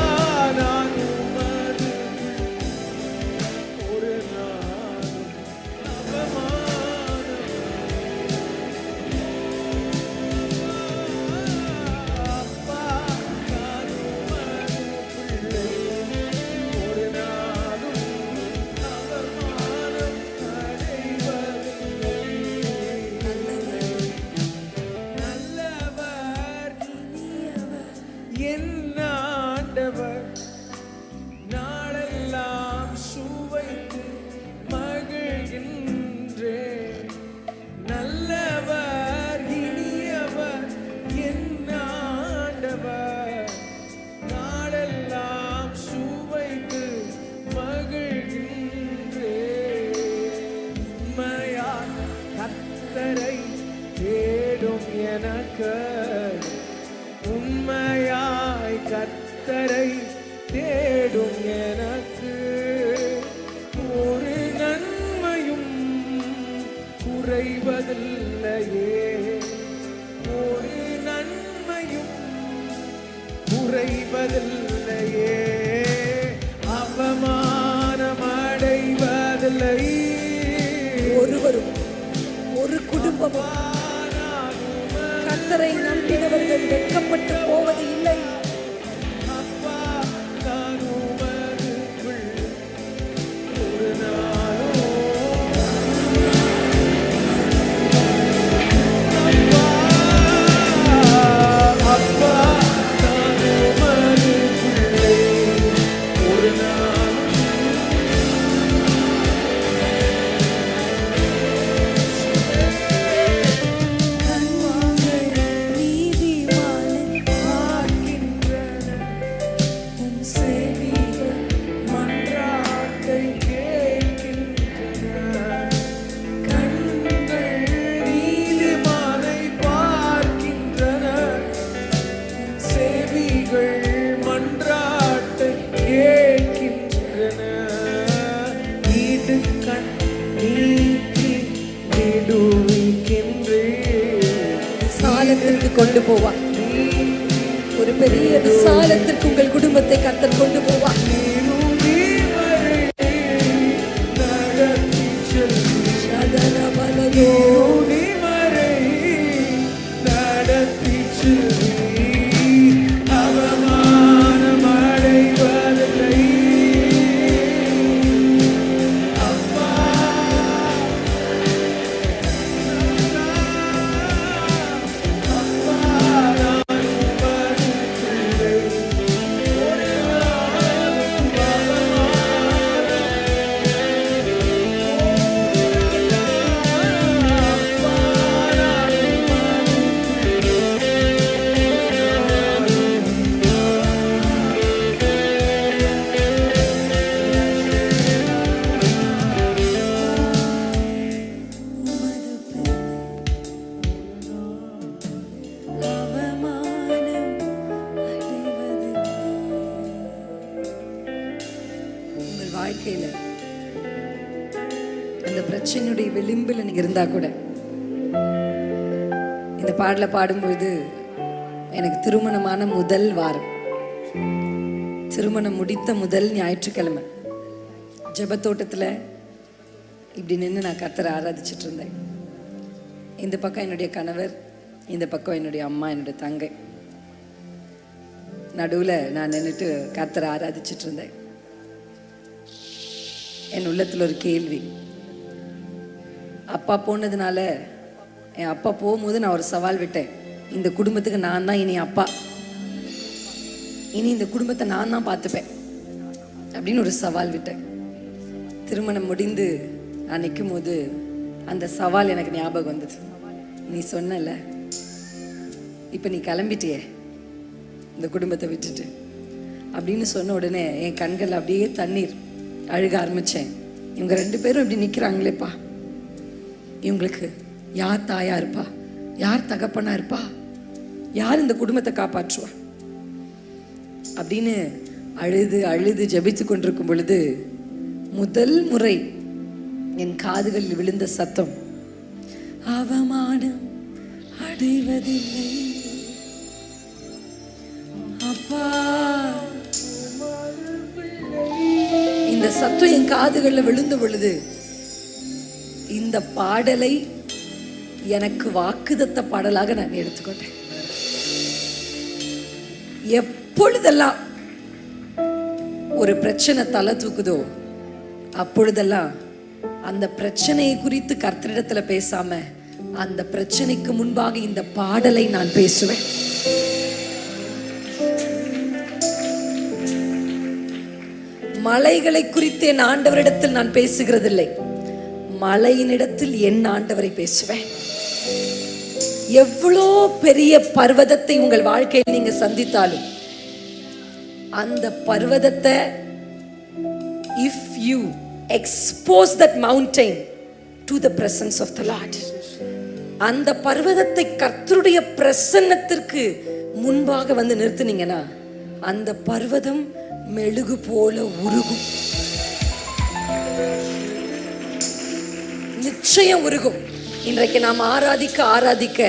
நான் உமது ஒரு நாள் அவமானம், அப்பா நான் உமது பிள்ளை, ஒரு நாளும் அவமானம் அடைவதில்லை. நல்லவர் என் ஆண்டவர், நாளெல்லாம் சுவைத்து மகிழ்கின்றேன். நல்லவர் இனியவர் என் ஆண்டவர், நாளெல்லாம் சுவைத்து மகிழ்கின்றேன். உண்மையாய் கர்த்தரை தேடும் எனக்கு, உண்மையாய் கர்த்தரை தேடும் எனக்கு ஒரு நன்மையும் அடைவதில்லையே, அவமானம் அடைவதில்லை. ஒருவரும் ஒரு குடும்பமும் கர்த்தரை நம்பினவர்கள் வெட்கப்பட்டு போவது இல்லை. அப்பா நான் உமது பிள்ளை, ஒரு நாளும் அப்பா நான் உமது பிள்ளை, ஒரு நாளும் நீதிமானை பார்க்கின்றன, உன் செவிகள் மன்றாட்டை கேட்கின்றன. கண்கள் நீதிமானை பார்க்கின்றன, செவிகள் மன்றாட்டை கேட்கின்றன. இடுக்கண் நீக்கி விடுவிக்கின்றேன். விசாலத்திற்கு கொண்டு போவார். ஒரு பெரிய விசாலத்திற்கு உங்கள் குடும்பத்தை கர்த்தர் கொண்டு போவார். நடத்தி செல்வி, சதனபலயோ வரை நடத்தி செல்வி, அவமானம் அடைவதில்லை. அப்பா அப்பா நான் உமது பிள்ளை, ஒரு நாளும் அவமானம் அடைவதில்லை. உங்கள் வாழ்க்கையில அந்த பிரச்சனையுடைய விளிம்பில் நீங்க இருந்தா கூட இந்த பாடல பாடும்பொழுது எனக்கு திருமணமான முதல் வாரம், திருமணம் முடித்த முதல் ஞாயிற்றுக்கிழமை ஜெபத்தோட்டத்தில் இப்படி நின்று நான் கர்த்தரை ஆராதிச்சிட்டு இருந்தேன். இந்த பக்கம் என்னுடைய கணவர், இந்த பக்கம் என்னுடைய அம்மா, என்னுடைய தங்கை, நடுவில் நான் நின்றுட்டு கர்த்தரை ஆராதிச்சிட்டு இருந்தேன். என் உள்ளத்தில் ஒரு கேள்வி. அப்பா போனதுனால, என் அப்பா போகும்போது நான் ஒரு சவால் விட்டேன். இந்த குடும்பத்துக்கு நான் தான் இனி அப்பா, இனி இந்த குடும்பத்தை நான் தான் பார்த்துப்பேன் அப்படின்னு ஒரு சவால் விட்டேன். திருமணம் முடிந்து நான் நிற்கும் போது அந்த சவால் எனக்கு ஞாபகம் வந்தது. நீ சொன்னல, இப்போ நீ கிளம்பிட்டியே இந்த குடும்பத்தை விட்டுட்டு அப்படின்னு சொன்ன உடனே என் கண்கள் அப்படியே தண்ணீர் அழுக ஆரம்பித்தேன். இவங்க ரெண்டு பேரும் இப்படி நிற்கிறாங்களேப்பா, இவங்களுக்கு யார் தாயா இருப்பா, யார் தகப்பனா இருப்பா, யார் இந்த குடும்பத்தை காப்பாற்றுவா அப்படின்னு அழுது அழுது ஜெபித்து கொண்டிருக்கும் பொழுது முதல் முறை என் காதுகளில் விழுந்த சத்தம், அவமானம் அடைவதில்லை அப்பா. இந்த சத்தம் என் காதுகளில் விழுந்த பொழுது இந்த பாடலை எனக்கு வாக்குதத்த பாடலாக நான் எடுத்துக்கொண்டேன். எப்பொழுதெல்லாம் ஒரு பிரச்சனை தலை தூக்குதோ அப்பொழுதெல்லாம் அந்த பிரச்சனையை குறித்து கர்த்தரிடத்துல பேசாம அந்த பிரச்சனைக்கு முன்பாக இந்த பாடலை நான் பேசுவேன். மலைகளை குறித்து என் ஆண்டவரிடத்தில் நான் பேசுகிறதில்லை, மலையினிடத்தில் என் ஆண்டவரை பேசுவேன். எவ்வளோ பெரிய பர்வதத்தை உங்கள் வாழ்க்கையில் நீங்க சந்தித்தாலும் அந்த பர்வதத்தை if you expose that mountain to the presence of the Lord, அந்த பர்வதத்தை கர்த்தருடைய பிரசன்னத்திற்கு முன்பாக வந்து நிறுத்தினீங்கன்னா அந்த பர்வதம் மெழுகு போல உருகும், நிச்சயம் உருகும். இன்றைக்கு நாம் ஆராதிக்க ஆராதிக்க,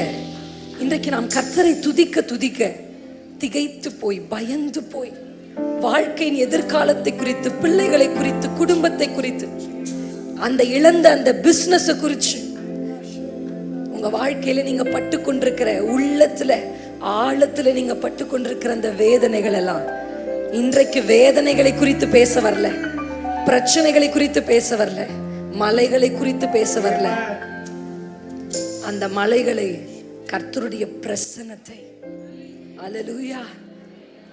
இன்றைக்கு நாம் கர்த்தரை துதிக்க துதிக்க திகைத்து போய், பயந்து போய், வாழ்க்கையின் எதிர்காலத்தை குறித்து, பிள்ளைகளை குறித்து, குடும்பத்தை குறித்து, அந்த இழந்த அந்த பிசினஸ் குறித்து, உங்க வாழ்க்கையில நீங்க பட்டு கொண்டிருக்கிற, உள்ளத்துல ஆழத்துல நீங்க பட்டு கொண்டிருக்கிற அந்த வேதனைகள் எல்லாம், இன்றைக்கு வேதனைகளை குறித்து பேச வரல, பிரச்சனைகளை குறித்து பேச வரல, மலைகளை குறித்து பேச வரல. அந்த மலைகளை, கர்த்தருடைய பிரசன்னத்தை, அல்லேலூயா.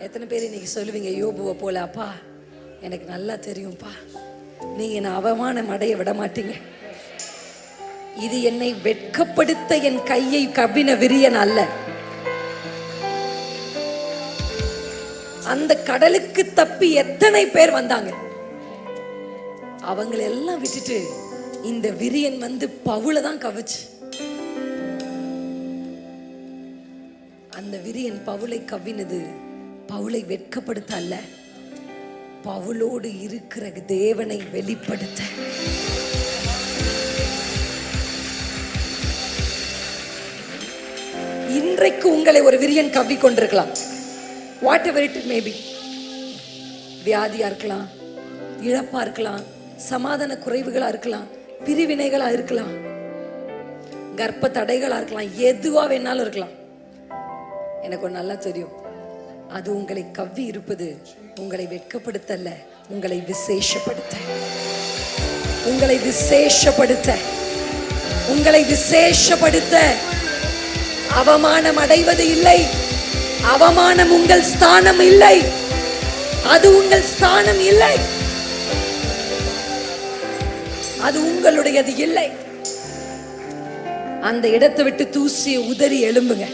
எத்தனை பேர் இன்னைக்கு சொல்லுவீங்க யோபுவை போல, அப்பா எனக்கு நல்லா தெரியும்பா, நீங்க என்ன அவமானம் அடைய விட மாட்டீங்க. இது என்னை வெட்கப்படுத்த என் கையை கவ்வின விரியன் அல்ல. அந்த கடலுக்கு தப்பி எத்தனை பேர் வந்தாங்க, அவங்களை எல்லாம் விட்டுட்டு இந்த விரியன் வந்து பவுலை தான் கவிச்சு. அந்த விரியன் பவுலை கவ்வினது பவுலை வெட்கப்படுத்த அல்ல, பவுலோடு இருக்கிற தேவனை வெளிப்படுத்த. இன்றைக்கு உங்களை ஒரு விரியன் கவ்வி கொண்டிருக்கலாம். Whatever it may be. வியாதியா இருக்கலாம், இழப்பா இருக்கலாம், சமாதான குறைவுகளா இருக்கலாம், பிரிவினைகளா இருக்கலாம், கர்ப்ப தடைகளா இருக்கலாம், எதுவா வேணாலும் இருக்கலாம். எனக்கு ஒரு நல்லா தெரியும், அது உங்களை கவ்வி இருப்பது உங்களை வெட்கப்படுத்தல்ல, உங்களை விசேஷப்படுத்த, உங்களை விசேஷப்படுத்த, உங்களை விசேஷப்படுத்த. அவமானம் அடைவது இல்லை, அவமானம் உங்கள் ஸ்தானம் இல்லை, அது உங்கள் ஸ்தானம் இல்லை, அது உங்களுடையது இல்லை. அந்த இடத்தை விட்டு தூசி உதறி எழும்புங்க.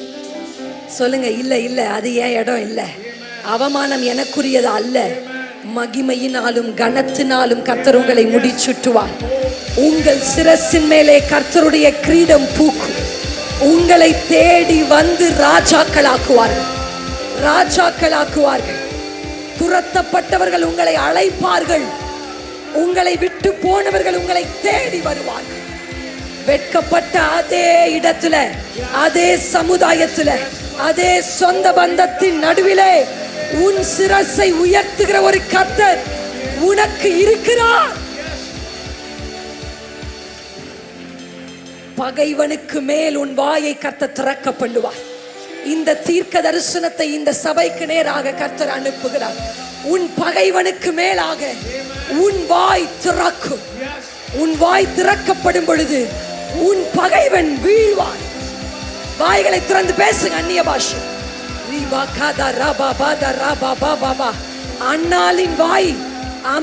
சொல்லுங்க, இல்ல இல்ல அது ஏன் இடம் இல்ல, அவமானம் எனக்குரியது அல்ல, மகிமையினாலும் கனத்தினாலும் கர்த்தர் உங்களை முடிச்சுட்டுவார். உங்கள் சிரசின் மேலே கர்த்தருடைய கிரீடம் பூக்கும். உங்களை தேடி வந்து ராஜாக்களாக்குவார்கள், ராஜாக்களாக்குவார்கள். துரத்தப்பட்டவர்கள் உங்களை அழைப்பார்கள், உங்களை விட்டு போனவர்கள் உங்களை தேடி வருவார்கள். வெட்கப்பட்ட அதே இடத்துல, அதே சமுதாயத்துல, அதே சொந்த பந்தத்தின் நடுவிலே உன் சிரசை உயர்த்துகிற ஒரு கர்த்தர் உனக்கு இருக்கிறார். பகைவனுக்கு மேல் உன் வாயை கர்த்தர் திறக்க பண்ணுவார். இந்த தீர்க்க தரிசனத்தை இந்த சபைக்கு நேராக கர்த்தர் அனுப்புகிறார். உன் பகைவனுக்கு மேலாக உன் வாய் திறக்கும். உன் வாய் திறக்கப்படும் பொழுது உன் பகைவன் வீழ்வான். வாய்களை திறந்து பேசுங்க அந்நிய பாஷை. அன்னாளின் வாய்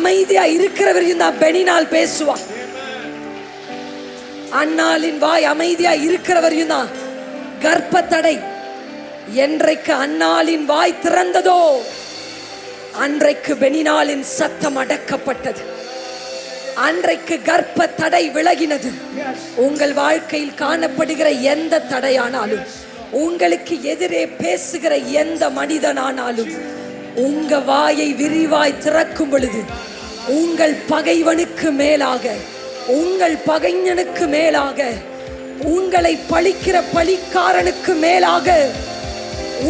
அமைதியா இருக்கிறவரையும் தான் பெனினால் பேசுவான். அன்னாளின் வாய் அமைதியா இருக்கிறவரையும் தான் கர்ப்ப தடை. என்றைக்கு அன்னாளின் வாய் திறந்ததோ அன்றைக்கு பெனினாலின் சத்தம் அடக்கப்பட்டது. அன்றைக்கு கர்ப்ப தடை விலகினது. உங்கள் வாழ்க்கையில் காணப்படுகிற எந்த தடையானாலும், உங்களுக்கு எதிரே பேசுகிற எந்த மனிதனானாலும், உங்க வாயை விரிவாய் திறக்கும் பொழுது உங்கள் பகைவனுக்கு மேலாக, உங்கள் பகைஞனுக்கு மேலாக, உங்களை பழிக்கிற பழிக்காரனுக்கு மேலாக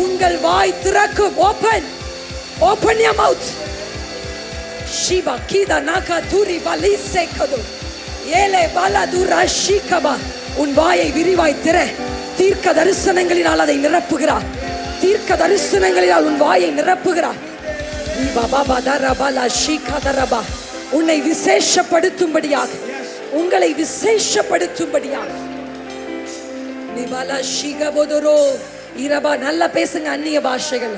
உங்கள் வாய் திறக்கும். Open, open your mouth. Shiva kida naka duri balise kadu ஏலே பாலாதுரா ஷீகபா. உன் வாயை விரிவாய் திற. தீர்க்க தரிசனங்களினால் அதை நிரப்புகிறார். தீர்க்க தரிசனங்களினால் உன் வாயை நிரப்புகிறார். உன்னை விசேஷப்படுத்தும்படியாக, உங்களை விசேஷப்படுத்தும்படியாக. நல்லா பேசுங்க அந்நிய பாஷைகள்.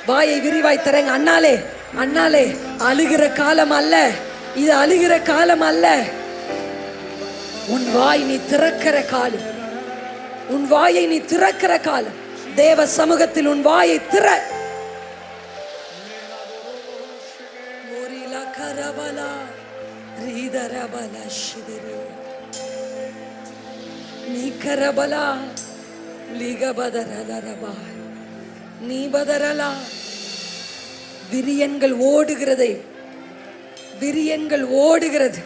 வாயை விரிவாய் தரங்க. அண்ணாலே, அண்ணாலே, அழுகிற காலம் அல்ல இது, அழுகிற காலம் அல்ல. உன் வாய் நீ திறக்கிற காலம், உன் வாயை நீ திறக்கிற காலம். தேவ சமூகத்தில் உன் வாயை திற. நீ கரபலா நீ பதறலா. விரியன்கள் ஓடுகிறதை, விரியன்கள் ஓடுகிறது.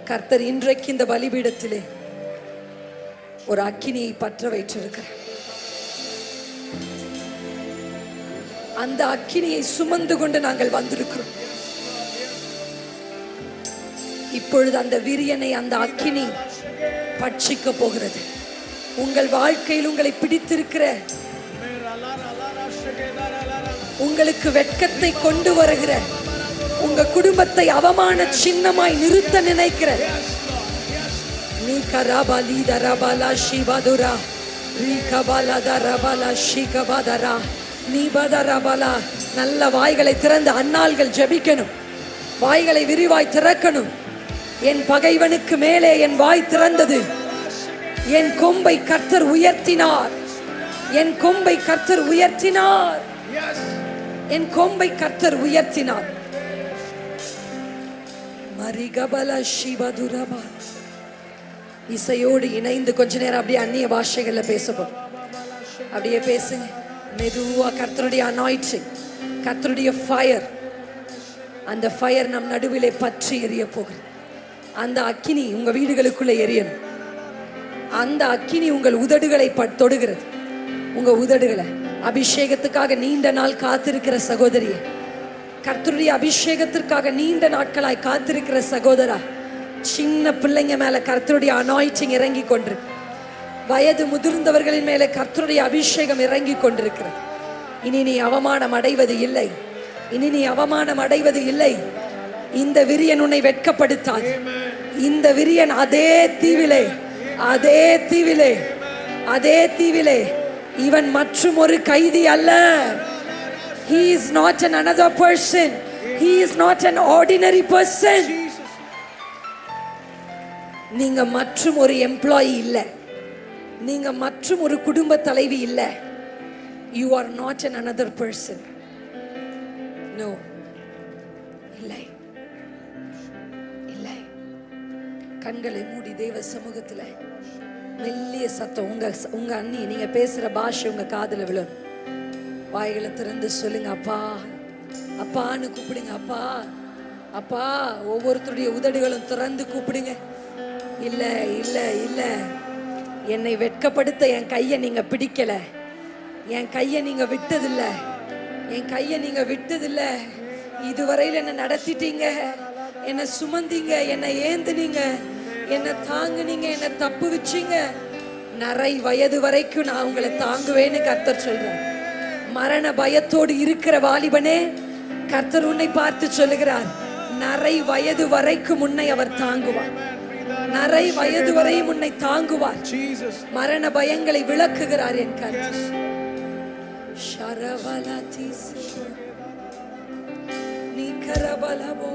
கர்த்தர் இன்றைக்கு இந்த பலிபீடத்திலே ஒரு அக்கினியை பற்ற வைத்திருக்கிறேன். அந்த அக்கினியை சுமந்து கொண்டு நாங்கள் வந்திருக்கிறோம். இப்பொழுது அந்த விரியனை அந்த அக்கினி பட்சிக்க போகிறது. உங்கள் வாழ்க்கையில் உங்களை பிடித்திருக்கிற, உங்களுக்கு வெட்கத்தை கொண்டு வருகிற, உங்க குடும்பத்தை அவமான சின்னமாய் நிறுத்த நினைக்கிற நீ கராபாலி தரபாலா சிவதுரா ரீ கபாலா தரபாலா ஷிகபாதரா நீ பதரபாலா. நல்ல வாய்களை திறந்து அன்னாள்கள் ஜெபிக்கணும். வாய்களை விரிவாய் திறக்கணும். என் பகைவனுக்கு மேலே என் வாய் திறந்தது. என் கொம்பை கர்த்தர் உயர்த்தினார். என் கொம்பை கர்த்தர் உயர்த்தினார். என் கொம்பை கர்த்தர் உயர்த்தினார். மரிகபல சிவதுரபா. இசையோடு இணைந்து கொஞ்ச நேரம் அப்படியே அந்நிய பாஷைகள்ல பேசப்போம். அப்படியே பேசுங்க மெதுவா. கர்த்தருடைய அனாயிண்டிங், கர்த்தருடைய ஃபயர், அந்த ஃபயர் நம் நடுவிலே பற்றி எரிய போகிறது. அந்த அக்கினி உங்க வீடுகளுக்குள்ள எரியணும். அந்த அக்கினி உங்கள் உதடுகளை தொடுகிறது. உங்க உதடுகளை அபிஷேகத்துக்காக நீண்ட நாள் காத்திருக்கிற சகோதரியே, கர்த்தருடைய அபிஷேகத்திற்காக நீண்ட நாட்களாய் காத்திருக்கிற சகோதரா, சின்ன பிள்ளைங்க மேல கர்த்தருடைய அனாயிண்டிங் இறங்கி கொண்டிருக்கு. வயது முதிர்ந்தவர்களின் மேல கர்த்தருடைய அபிஷேகம் இறங்கி கொண்டிருக்கிறது. இனி நீ அவமானம் அடைவது இல்லை. இனி நீ அவமானம் அடைவது இல்லை. இந்த விரியன் உன்னை வெட்கப்படுத்தாது. இந்த விரியன் அதே தீவிலே, அதே தீவிலே, அதே தீவிலே. இவன் மற்றும் ஒரு கைதி அல்ல. He is not an another person. He is not an ordinary person. நீங்க மற்றும் ஒரு எம்ப்ளாயி இல்ல. நீங்க மற்றும் ஒரு குடும்ப தலைவி இல்ல. You are not an another person. No. இல்லை, இல்லை. கண்களை மூடி தேவ சமூகத்துல மெல்லிய சத்தம், உங்க அண்ணி நீங்க பேசுற பாஷை உங்க காதுல விழும். வாய்களை திறந்து சொல்லுங்க, அப்பா அப்பான்னு கூப்பிடுங்க. அப்பா அப்பா. ஒவ்வொருத்தருடைய உதடுகளும் திறந்து கூப்பிடுங்க. இல்ல இல்ல இல்ல, என்னை வெட்கப்படுத்த என் கையை நீங்க பிடிக்கல. என் கையை நீங்க விட்டதில்ல. என் கையை நீங்க விட்டதில்ல. இதுவரையில் என்ன நடத்திட்டீங்க, என்னை சுமந்தீங்க, என்னை ஏந்துனீங்க, என்னை தாங்குனீங்க, என்னை தப்பு வச்சீங்க. நரை வயது வரைக்கும் நான் உங்களை தாங்குவேன்னு கர்த்தர் சொல்றேன். மரண பயத்தோடு இருக்கிற வாலிபனே, கர்த்தர் உன்னை பார்த்து சொல்லுகிறார், நரை வயது வரைக்கும் உன்னை அவர் தாங்குவார். நரை வயது வரையும் உன்னை தாங்குவார். மரண பயங்களை விளக்குகிறார் என் கர்த்தர். நீ கரபலவோ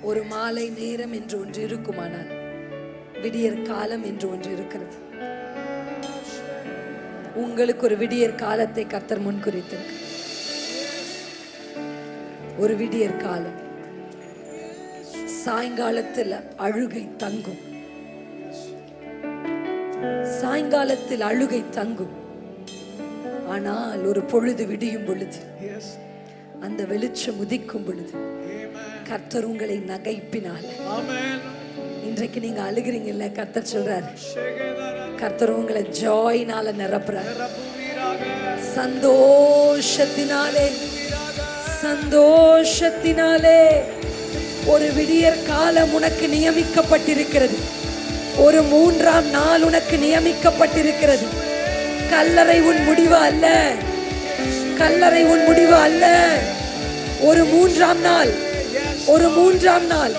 ஒரு மாலை நேரம் என்று ஒன்று இருக்குமானால் விடியற் காலம் என்று ஒன்று இருக்கிறது. உங்களுக்கு ஒரு விடியற் காலத்தை கர்த்தர் முன்குறித்திருக்கிறார். ஒரு விடியற் காலம். சாயங்காலத்தில் அழுகை தங்கும். சாயங்காலத்தில் அழுகை தங்கும். ஆனால் ஒரு பொழுது விடியும் பொழுது, அந்த வெளிச்சம் உதிக்கும் பொழுது கர்த்தர் உங்களை நகைப்பினால, இன்றைக்கு நீங்க அழுகிறீங்கல்ல, கர்த்தர் சொல்றார், கர்த்தர் உங்களை ஜாய்னால நிரப்புறார். சந்தோஷத்தினாலே, சந்தோஷத்தினாலே. ஒரு விடியற் காலம் உனக்கு நியமிக்கப்பட்டிருக்கிறது. ஒரு 3ஆம் நாள் உனக்கு நியமிக்கப்பட்டிருக்கிறது. கல்லறை உன் முடிவு அல்ல. கல்லறை உன் முடிவு அல்ல. ஒரு 3ஆம் நாள், ஒரு 3ஆம் நாள்,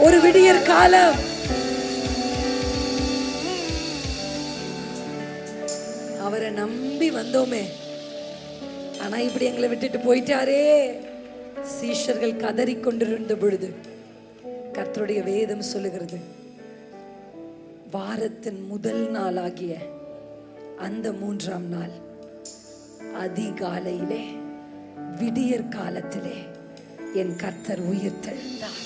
ஒரு விடியற் காலம். அவரை நம்பி வந்தோமே, ஆனா இப்படி எங்களை விட்டுட்டு போயிட்டாரே. சீஷர்கள் கதறிக் கொண்டிருந்த பொழுது கர்த்தருடைய வேதம் சொல்லுகிறது, வாரத்தின் முதல் நாளாகிய அந்த 3ஆம் நாள் அதிகாலையிலே, விடியற் காலத்திலே என் கர்த்தர் உயிர்த்தெழுந்தார்.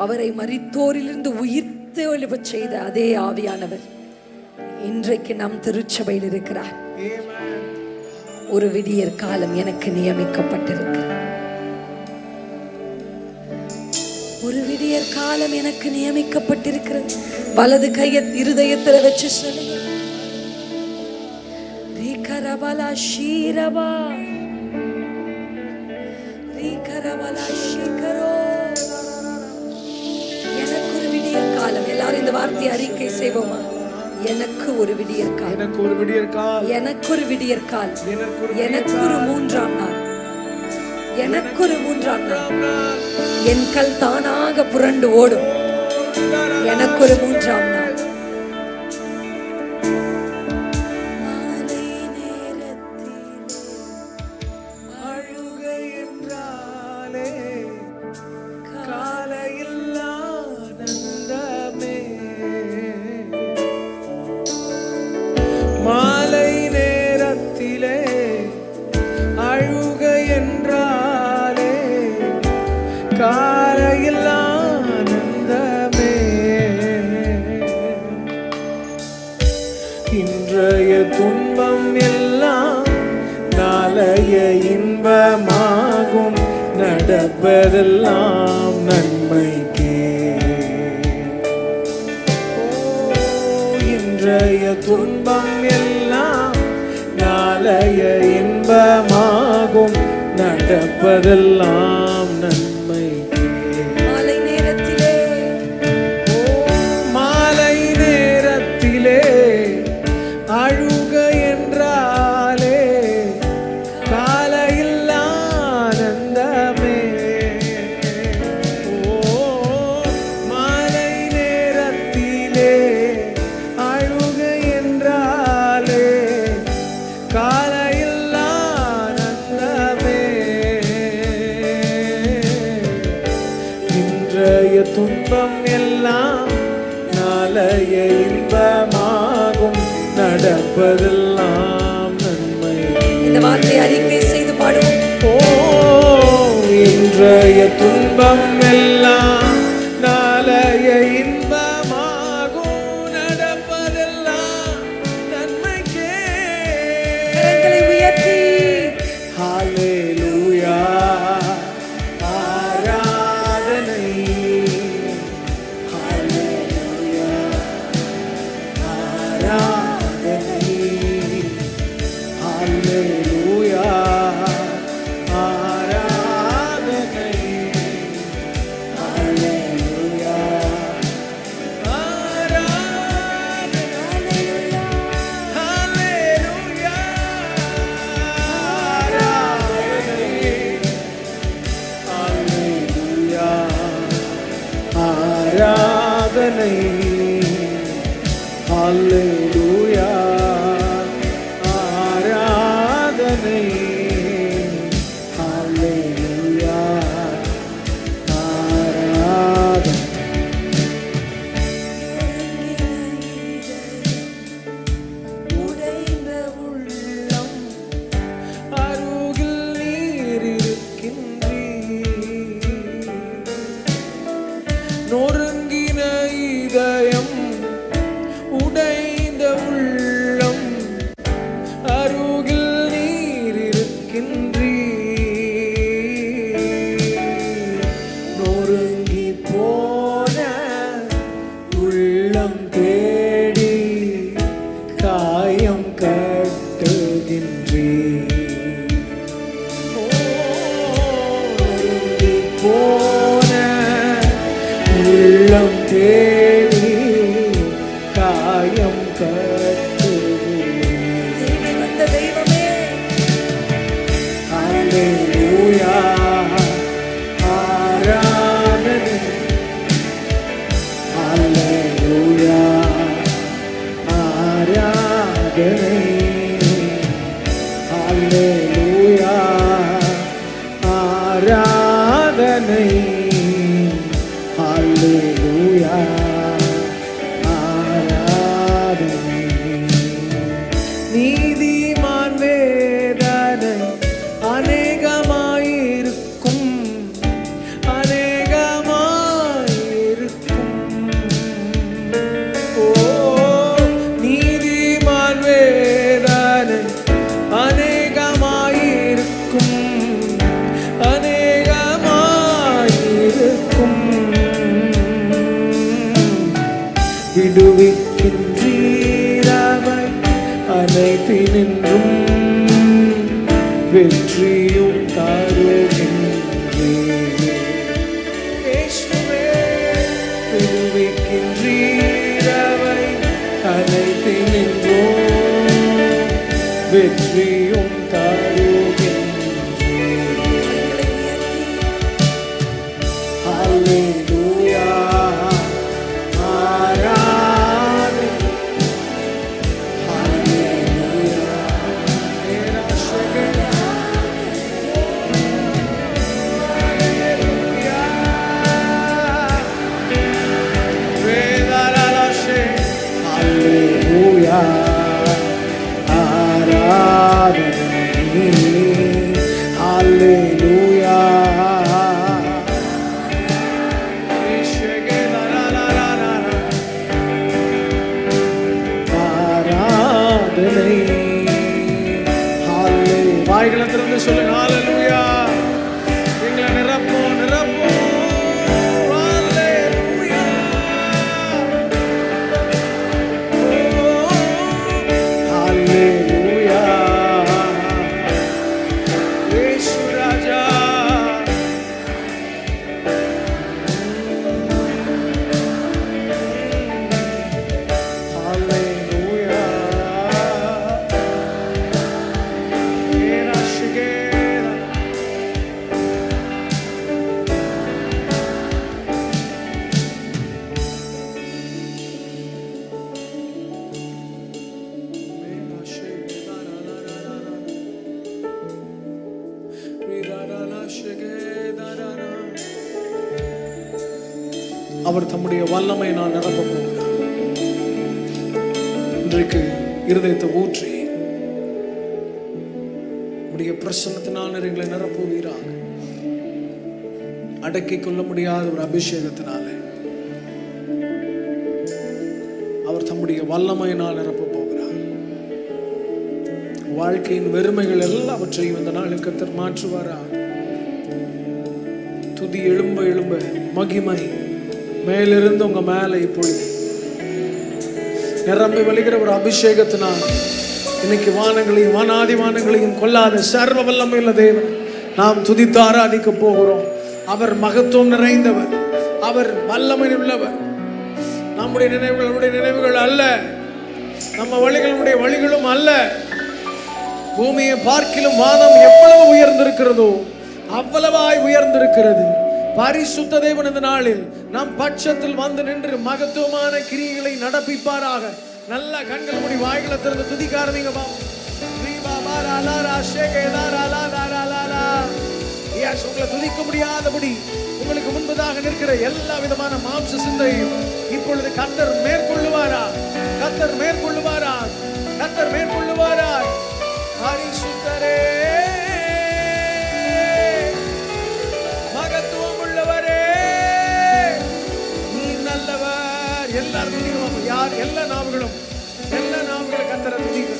அவரை மரித்தோரிலிருந்து உயிர்த்தெழும்பச் செய்த அதே ஆவியானவர் இன்றைக்கு நம் திருச்சபையில் இருக்கிறார். Amen. ஒரு விடியற் காலம் எனக்கு நியமிக்கப்பட்டிருக்கிறது. ஒரு விடியற் காலம் எனக்கு நியமிக்கப்பட்டிருக்கிறது. வலது கையை இருதயத்தில் வச்சு சொல்லுங்க. ரீகரபலா ஷீரபா ரீகரபலா ஷீகரோ. எனக்கு ஒரு விடியற் காலம். எல்லாரும் இந்த வார்த்தையை அறிக்கை செய்வோமா? எனக்கு ஒரு விடியற் காலம். எனக்கு ஒரு விடியற் காலம். எனக்கு ஒரு விடியற் காலம். எனக்கு ஒரு மூன்றாம் நாள். எனக்கு ஒரு மூன்றாம் நாள். என் கல் தானாக புரண்டு ஓடும். எனக்கு ஒரு மூன்றாம் நாள். மாலை நேரத்திலே அழுகை என்றாலே காலையில் ஆனந்தமே. மாலை நேரத்திலே அழுகை என்றாலே காலையில் ஆனந்தமே. இன்றைய துன்பம் எல்லாம் நாளைய இன்பமாகும். நடப்பதெல்லாம் நன்மைக்கே. இன்றைய துன்பம் எல்லாம் நாளைய இன்பமாகும். நடப்பதெல்லாம் நன்மைக்கே. மாலை நேரத்திலே மாலை நேரத்திலே அழுகை என்றாலே காலையில் ஆனந்தமே. மாலை நேரத்திலே அழுகை என்றாலே காலையில் ஆனந்தமே. இன்றைய துன்பம் எல்லாம் நாளைய இன்பமாகும். நடப்பதெல்லாம் நன்மை. இந்த வார்த்தை அறிக்கை செய்து பாடுவோம். இன்றைய துன்பம் எல்லாம் நாளைய இன்பமாகும். நடப்பதெல்லாம் நன்மைக்கே. கரங்களை உயர்த்தி ஹல்லேலூயா. ஆராதனை. ஹல்லேலூயா. ஆராதனை. ஹல்லேலூயா. ஆராதனை. ஹல்லேலூயா. ஆராதனை. ஹல்லேலூயா. ஆராதனை. ஹல்லேலூயா. ஆராதனை. ஹல்லேலூயா. ஆராதனை. உடைந்த உள்ளம் அருகில் நீர் இருக்கின்றீர். நொறுங்கின இதயம் உடைந்த உள்ளம் அருகில் நீர் இருக்கின்றீர். நொறுங்கி போன உள்ளம் தேடி காயம் கட்டுகின்றீர். நொறுங்கி போன உள்ளம் தேடி காயம் கட்டுகின்றீர். தேடி வந்த தெய்வமே ஹல்லேலூயா. ஆராதனை. ஹல்லேலூயா. ஆராதனை. ஹல்லேலூயா. ஆராதனை. ஹல்லேலூயா. ஆராதனை. நீதிமான் வேதனை அநேகமாயிருக்கும். அநேகமாயிருக்கும். ஓ நீதி வெற்றியும் தருகின்றே. இயேசுவே விடுவிக்கின்றீரவை அனைத்து நின்றோம், வெற்றியும் தருகின்றே. ஹல்லேலூயா ஆராதனை. ஹல்லேலூயா ஏராசகே. ஹல்லேலூயா வேதாராசே. ஹல்லேலூயா ஆராதனை. ஹல்லேலூயா வாய்களை திறந்து சொல்லுங்க. ஹல்லேலூயா. எங்களை நிரப்போம் நிரப்போம். ஹல்லேலூயா. ஹல்லேலூயா. இயேசு ராஜா. ஹல்லேலூயா. அவர் தம்முடைய வல்லமை நான் நிரப்ப போகிறார். இன்றைக்கு இருதயத்தை ஊற்றி உடைய பிரசன்னத்தினால் எங்களை நிரப்புவீராக. அடக்கிக் கொள்ள முடியாத ஒரு அபிஷேகத்தினாலே அவர் தம்முடைய வல்லமையினால் நிரப்ப போகிறார். வாழ்க்கையின் வெறுமைகள் எல்லாவற்றையும் இந்த நாளில் கர்த்தர் மாற்றுவாரா. துதி எழும்ப எழும்ப மகிமை மேலிருந்து உங்க மேல இப்பொழுது நிரம்பி வழிகிற ஒரு அபிஷேகத்தினால் இன்னைக்கு வானங்களையும் வானாதி வானங்களையும் கொல்லாத சர்வ வல்லமையுள்ள தேவன் நாம் துதித்து ஆராதிக்க போகிறோம். அவர் மகத்துவம் நிறைந்தவர், அவர் வல்லமை உள்ளவர். நம்முடைய நினைவுகள் அல்ல, நம்ம வழிகளுடைய வழிகளும் அல்ல. பூமியை பார்க்கிலும் வானம் எவ்வளவு உயர்ந்திருக்கிறதோ அவ்வளவாய் உயர்ந்திருக்கிறது. பரிசுத்த தேவன் இந்த நாளில் நம் பட்சத்தில் வந்து நின்று மகத்துவமான கிரியைகளை நடப்பிப்பாராக. நல்ல கண்கள் மூடி வாய்களை திறந்து துதிக்காரங்க. உங்களை துதிக்க முடியாதபடி உங்களுக்கு முன்பதாக நிற்கிற எல்லா விதமான மாம்ச சிந்தையும் இப்பொழுது கர்த்தர் மேற்கொள்ளுவாரா, கர்த்தர் மேற்கொள்ளுவாரா, கர்த்தர் மேற்கொள்ளுவாரா. பரிசுத்தரே, மகத்துவம் உள்ளவரே, நீ நல்லவர். எல்லாரும் யார் எல்லா நாவுகளும் கர்த்தரை துதிக்க.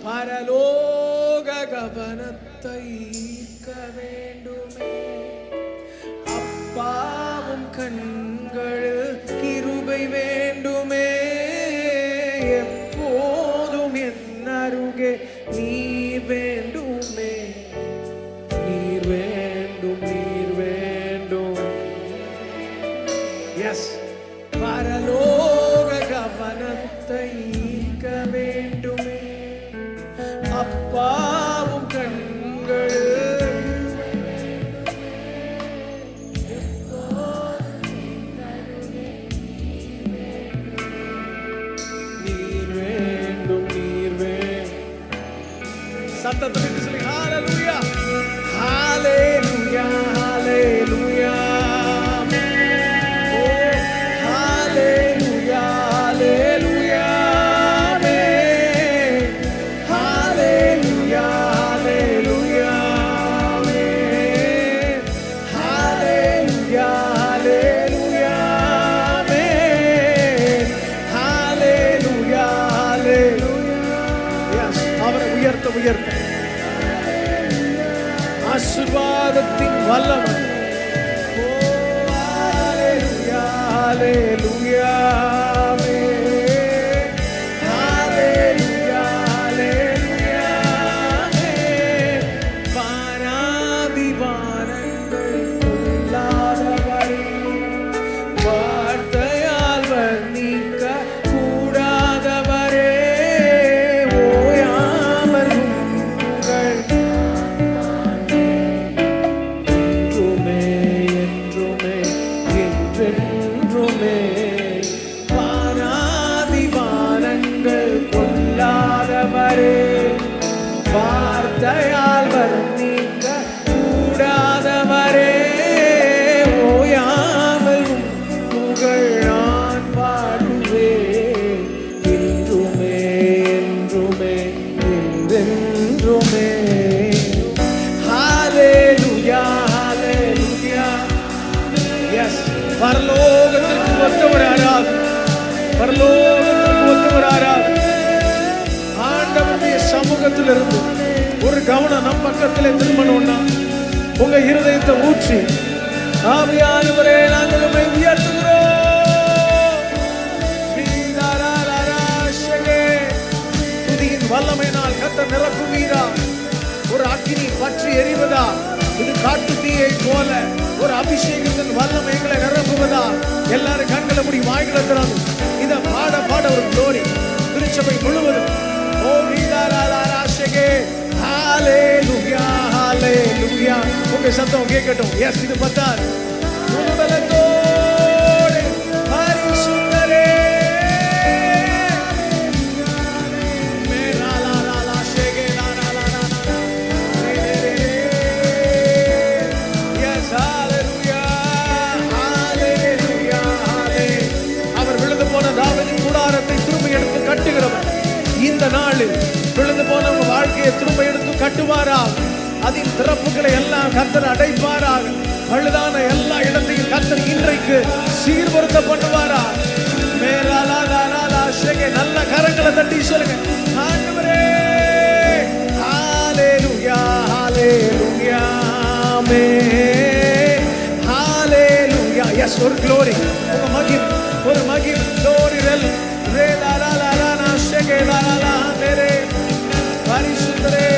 பரலோக கவனத்தை ஈர்க்க வேண்டுமே, அப்பாவும் கண்கள் கிருபை வேண்டுமே. எப்போதும் என் அருகே நீர் வேண்டுமே, நீர் வேண்டும், நீர் வேண்டும். எஸ், பரலோக கவனத்தை ஈர்க்க வேண்டுமே, அப்பாவும் கண்கள் நீர் வேண்டும், நீர் வேண்டும். சத்தத்தை சொல்லி ஹல்லேலூயா, ஹல்லேலூயா, ஹல்லேலூயா. உயர்த்த ஆசீர்வாதத்தின் வல்லமை. ஹல்லேலூயா, ஹல்லேலூயா, இருதயத்திலிருந்து ஒரு கவனம் நம் பக்கத்திலே திரும்பணும்னா உங்க இருதயத்தை ஊற்றி ஆவியானவரே நாங்கள் உம்மை உயர்த்துகிறோம். துதியின் வல்லமையினால் கர்த்தர் நிரப்புவீரா. ஒரு அக்கினி பற்றி எரிவதா, இது காட்டு தீயை போல ஒரு அபிஷேகத்தின் வல்லமை எங்களை நிரப்புவதா. எல்லாரும் கண்களை மூடி வாய்களை திறந்து இத பாட பாட ஒரு glory திருச்சபை முழுவதும். ஓ வீதாராராஷகே ஹalleluya ஹalleluya. உங்க சத்தம் கேட்கட்டும். எஸ், இது பத்தாது. முழுபலத்தோடு பரிசுத்தரே கட்டுகிறவர். இந்த நாளில் விழுந்து போன உங்க வாழ்க்கையை திரும்ப எடுத்து கட்டுவாரா. அதின் திறப்புகளை எல்லாம் கர்த்தர் அடைப்பாராக. பழுதான எல்லா இடத்தையும் கர்த்தர் இன்றைக்கு சீர்படுத்த பண்ணுவாரா. நல்ல கரங்களை தட்டி சொல்லுங்க, ஆண்டவரே ஹalleluya ஹalleluya ஹalleluya. எஸ், ஒரு glory, உங்க மகிமை, ஒரு மகிமை glory ரெல் ரே லா லா லா லா ஷேகே லா லா லா மேரே பரிசுத்தரே.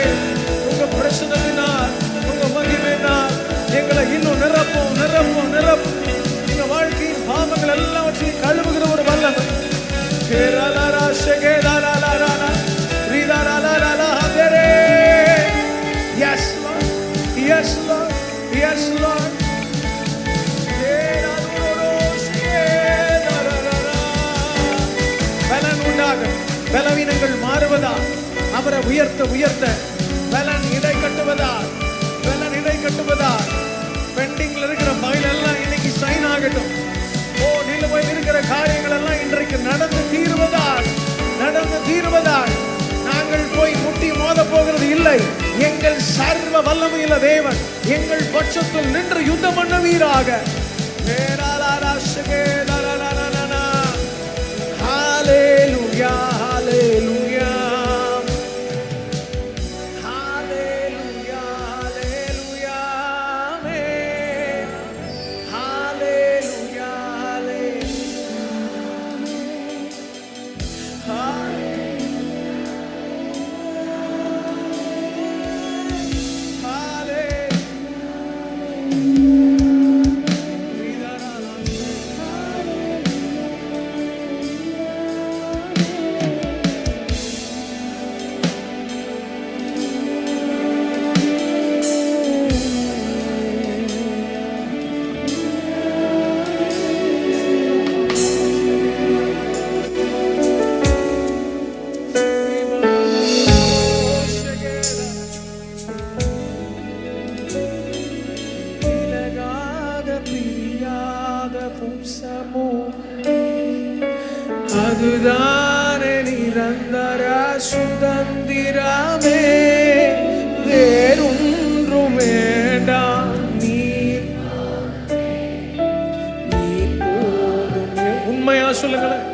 உங்க பிரசன்னத்தினால் உங்க மகிமையினால் எங்களை இன்னும் நிரப்பும் நிரப்பும் நிரப்பும். எங்க வாழ்க்கையின் பாவங்கள் எல்லாவற்றையும் கழுவுகிற ஒரு வல்லமை. கே லா லா லா ஷேகே லா லா லா லா ரீ லா லா லா லா லா மேரே. Yes Lord, yes Lord, yes Lord. பலவீனங்கள் மாறுவதா, அவரை உயர்த்த உயர்த்த பலன் இடை கட்டுவதா, பலன் இடை கட்டுவதா. பெண்டிங்ல இருக்கிற ஃபைல் எல்லாம் இன்னைக்கு சைன் ஆகட்டும். ஓ, நிலுவையில் இருக்கிற காரியங்கள் எல்லாம் இன்றைக்கு நடந்து தீருவதால் நடந்து தீருவதால் நாங்கள் போய் முட்டி மோத போகிறது இல்லை. எங்கள் சர்வ வல்லமையுள்ள தேவன் எங்கள் பட்சத்தில் நின்று யுத்தம் பண்ணுவீராக. ஹalleluya hallelujah hallelujah hallelujah amen hallelujah அதுதானே நிரந்தர சுதந்திரமே, வேறொன்றும் வேண்டாம். நீர் போதும். உண்மையா சொல்லுங்களேன்,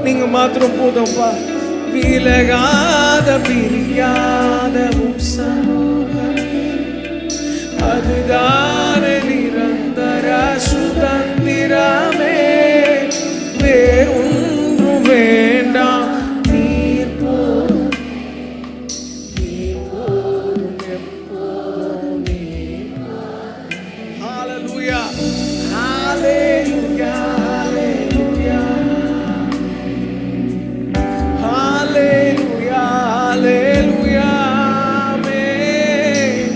நீங்க மாத்திரம் போதும்பா. விலகாத பிரியாத சமூகம், அதுதானே நிரந்தர சுதந்திரமே, வேறொன்றும் வேண்டாம். நீர் போதும், நீர் போதும், எப்போதும் நீர். ஹalleluya hallelujah hallelujah hallelujah hallelujah amen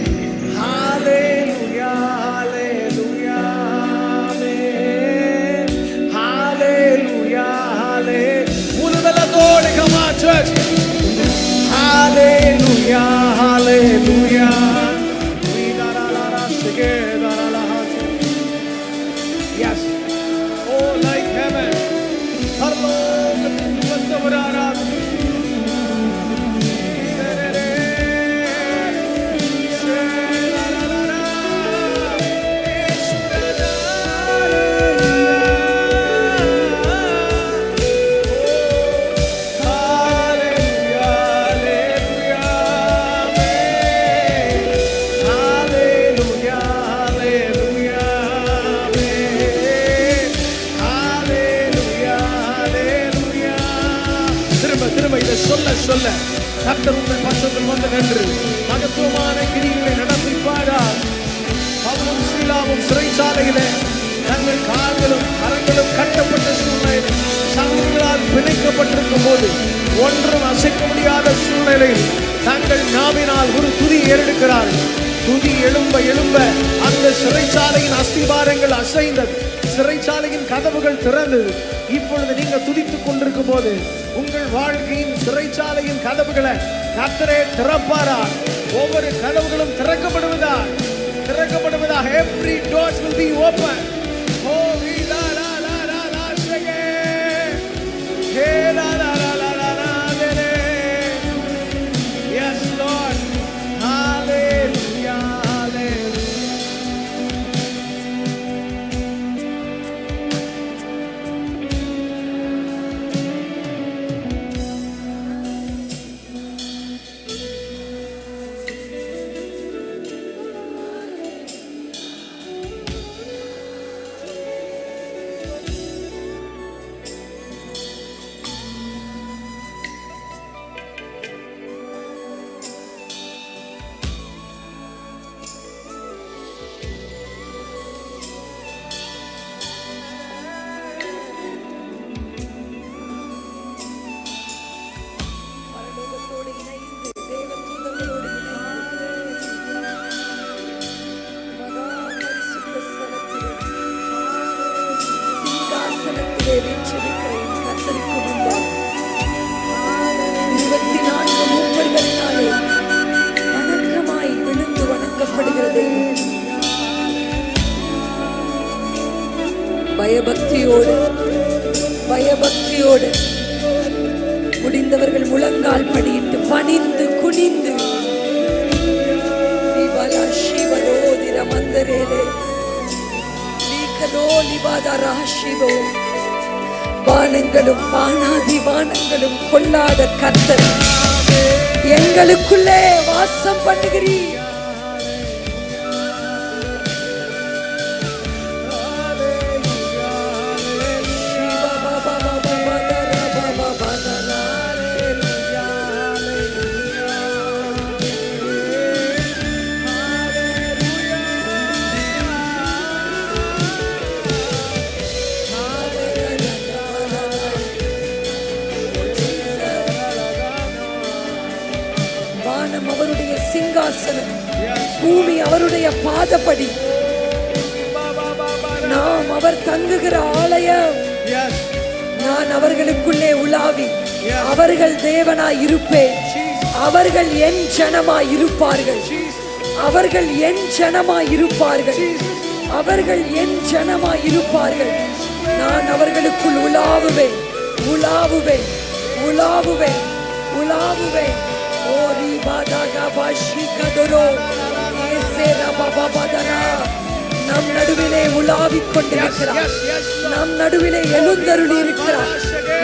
hallelujah hallelujah amen hallelujah hallelujah. முழுதலத்தோடு come on church. hallelujah hallelujah. Yes, oh like heaven, பரலோகத்தில் வந்தவர் ஆராதனை. Hallelujah, hallelujah. சொல்ல கர்த்தர் உங்கள் பட்சத்தில் வந்து நின்று மகத்துவமான கிரிகளை நடப்பிப்பாரார். பவுலும் சீலாவும் சிறைச்சாலையிலே தங்கள் கால்களும் கரங்களும் கட்டப்பட்ட சூழ்நிலையில் சங்கிலிகளால் பிணைக்கப்பட்டிருக்கும் போது ஒன்றும் அசைக்க முடியாத சூழ்நிலையில் தங்கள் நாவினால் ஒரு துதி ஏறெடுக்கிறார்கள். துதி எழும்ப எழும்ப அந்த சிறைச்சாலையின் அஸ்திபாரங்கள் அசைந்தது, சிறைச்சாலையின் கதவுகள் திறந்தது. இப்பொழுது நீங்க துதித்துக் கொண்டிருக்கும் போது உங்கள் வாழ்க்கையின் சிறைச்சாலையின் கதவுகளை கர்த்தரே திறப்பாரா. ஒவ்வொரு கதவுகளும் திறக்கப்படுவதா. Every doors will be open. Oh, we la la la la la shake. Hey la la la la la la la. Yes, Lord. Hallelujah. Hallelujah. பயபக்தியோடு முடிந்தவர்கள் முழங்கால் படியிட்டு பணிந்து குனிந்து வானங்களும் வானாதி வானங்களும் கொள்ளாத கர்த்தர் எங்களுக்குள்ளே வாசம் பண்ணுகிறீர். அவருடைய சிங்காசனம், பூமி அவருடைய பாதப்படி, நாம் அவர் தங்குகிற ஆலயம். நான் அவர்களுக்குள்ளே உலாவி அவர்கள் தேவனாய் இருப்பேன், அவர்கள் என் ஜனமாய் இருப்பார்கள், அவர்கள் என் ஜனமாய் இருப்பார்கள், அவர்கள் என் ஜனமாய் இருப்பார்கள். நான் அவர்களுக்குள் உலாவுவேன், உலாவுவேன், உலாவுவேன், உலாவுவேன். நம் நடுவிலே உலாவிக் கொண்டிருக்கிறார், நம் நடுவிலே எழுந்தருளி இருக்கிறார்,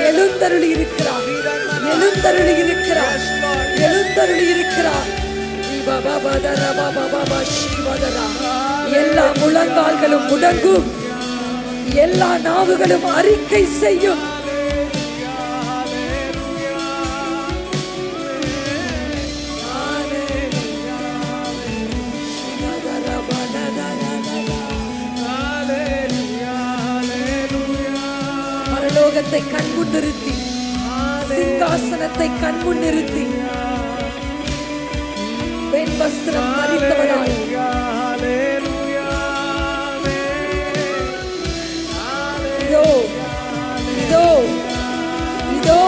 எழுந்தருளி இருக்கிறார், எழுந்தருளி இருக்கிறார், எழுந்தருளி இருக்கிறார். எல்லா முழங்கால்களும் முடங்கும், எல்லா நாவுகளும் அறிக்கை செய்யும். பரலோகத்தை கண்முன் நிறுத்தி, சிங்காசனத்தை கண்முன் நிறுத்தி, பெண் வஸ்திரம் தரித்தவராய் இதோ இதோ இதோ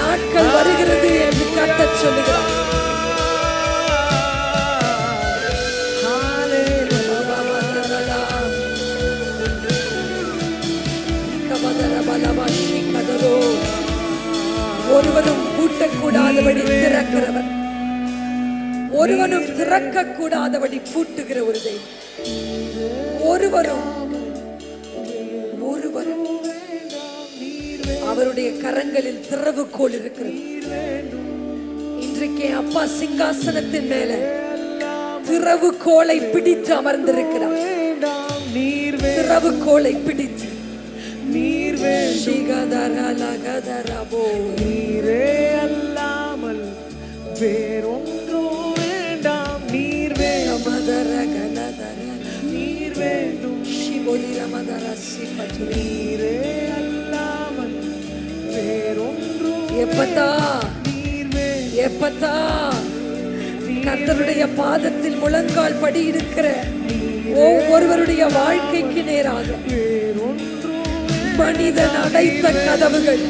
நாட்கள் வருகிறது என்று கர்த்தர் சொல்லுகிறார். ஒருவரும் பூட்டக்கூடாதபடி திறக்கிறவர், ஒருவனும் திறக்க கூடாதபடி பூட்டுகிற ஒரு தெய்வம். ஒருவரும் ஒருவரும் அவருடைய கரங்களில் திறவுகோல் இருக்கிறது. இன்றைக்கே அப்பா சிங்காசனத்தின் மேல திறவுகோலை பிடித்து அமர்ந்திருக்கிறார். திறவுகோலை பிடித்து நீரே நீரே அல்லாமல் வேறொன்றும் எப்பத்தா நீர் வேணும். எப்பத்தா கர்த்தருடைய பாதத்தில் முழங்கால் படி இருக்கிற ஒவ்வொருவருடைய வாழ்க்கைக்கு நேராக மனிதன் அடைத்த கதவுகள்,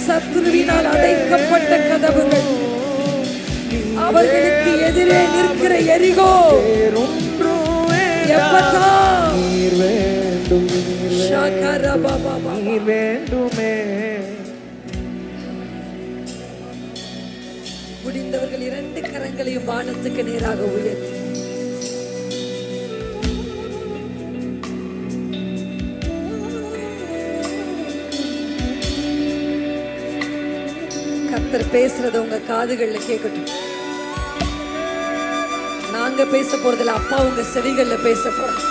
சத்துருவினால் அடைக்கப்பட்ட கதவுகள், அவர்களுக்கு எதிரே நிற்கிற எரிகோ எப்பத்தா நீர் வேண்டும், ஷகரபபப. நீர் வேண்டுமே. முடிந்தவர்கள் 2 கரங்களையும் வானத்துக்கு நேராக உயர்த்தி கர்த்தர் பேசுறத உங்க காதுகள்ல கேட்கட்டும். நாங்க பேச போறதுல அப்பா உங்க செவிகள்ல பேச போறோம்.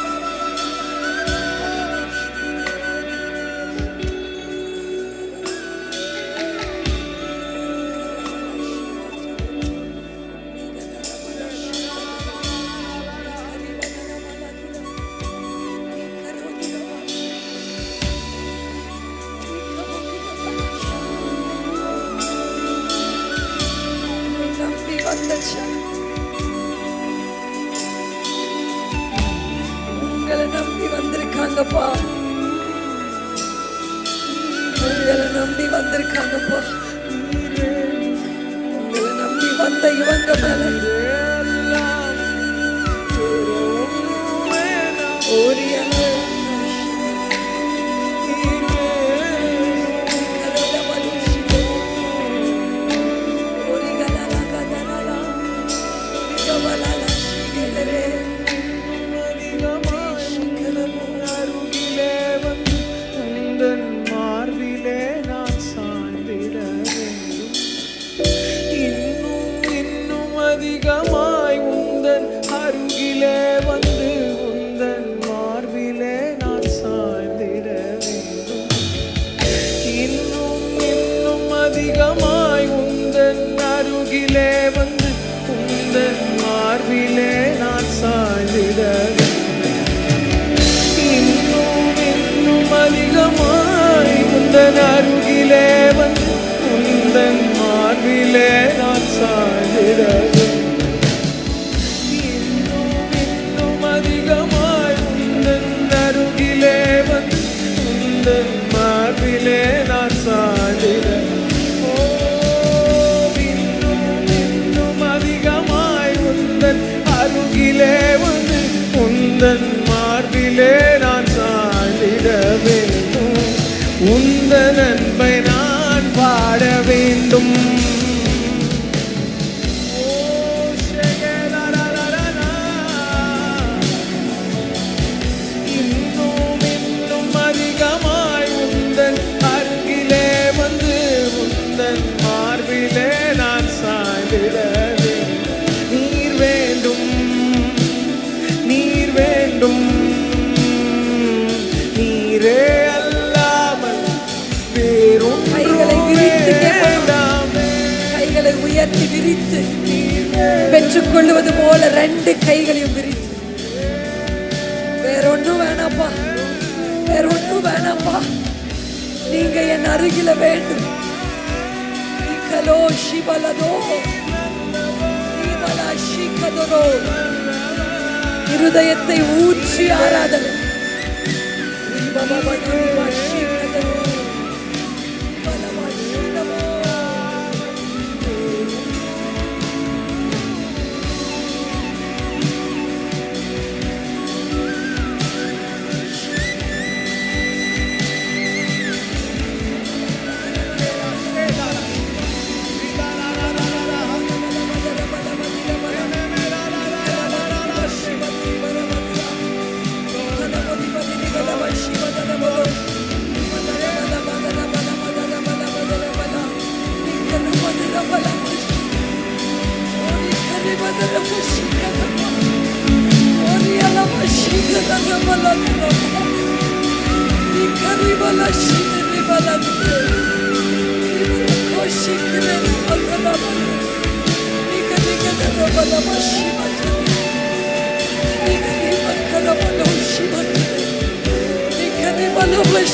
உங்களை நம்பி வந்திருக்காங்கப்பா, உங்களை நம்பி வந்திருக்காங்கப்பா. உங்களை நம்பி வந்த இவங்க மேல ஒரு அதிகமாய் உந்தன் அருகிலே வந்து உந்தன் மார்பிலே நான் சாய்ந்திட வேண்டும். இன்னும் இன்னும் அதிகமாய் உந்தன் அருகிலே வந்து உந்தன் மார்பிலே நான் சாய்ந்திட வேண்டும். இன்னும் இன்னும் அதிகமாய் உந்தன் அருகிலே வந்து உந்தன் மார்பிலே நான் சாய்ந்திட வேண்டும். மார்பிலே நான் சாய்ந்திட, இன்னும் இன்னும் அதிகமாய் உந்தன் அருகிலே வந்து உந்தன் மார்பிலே நான் சாய்ந்திட வேண்டும். உந்தன் அன்பை நான் பாட வேண்டும். நீர் வேண்டும், நீர் வேண்டும், நீரே அல்லாமல் வேறொன்றும் வேண்டாம். கைகளை உயர்த்தி விரித்து பெற்றுக் கொள்வது போல 2 கைகளையும் விரித்து, வேறொன்னும் வேணாப்பா, வேறொன்னும் வேணாப்பா, நீங்க என் அருகில வேண்டும். இருதயத்தை ஊற்றி ஆராதனை.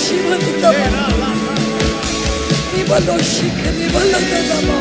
சிவனுக்கு நீ பலோஷிக்கு நீ பலதமா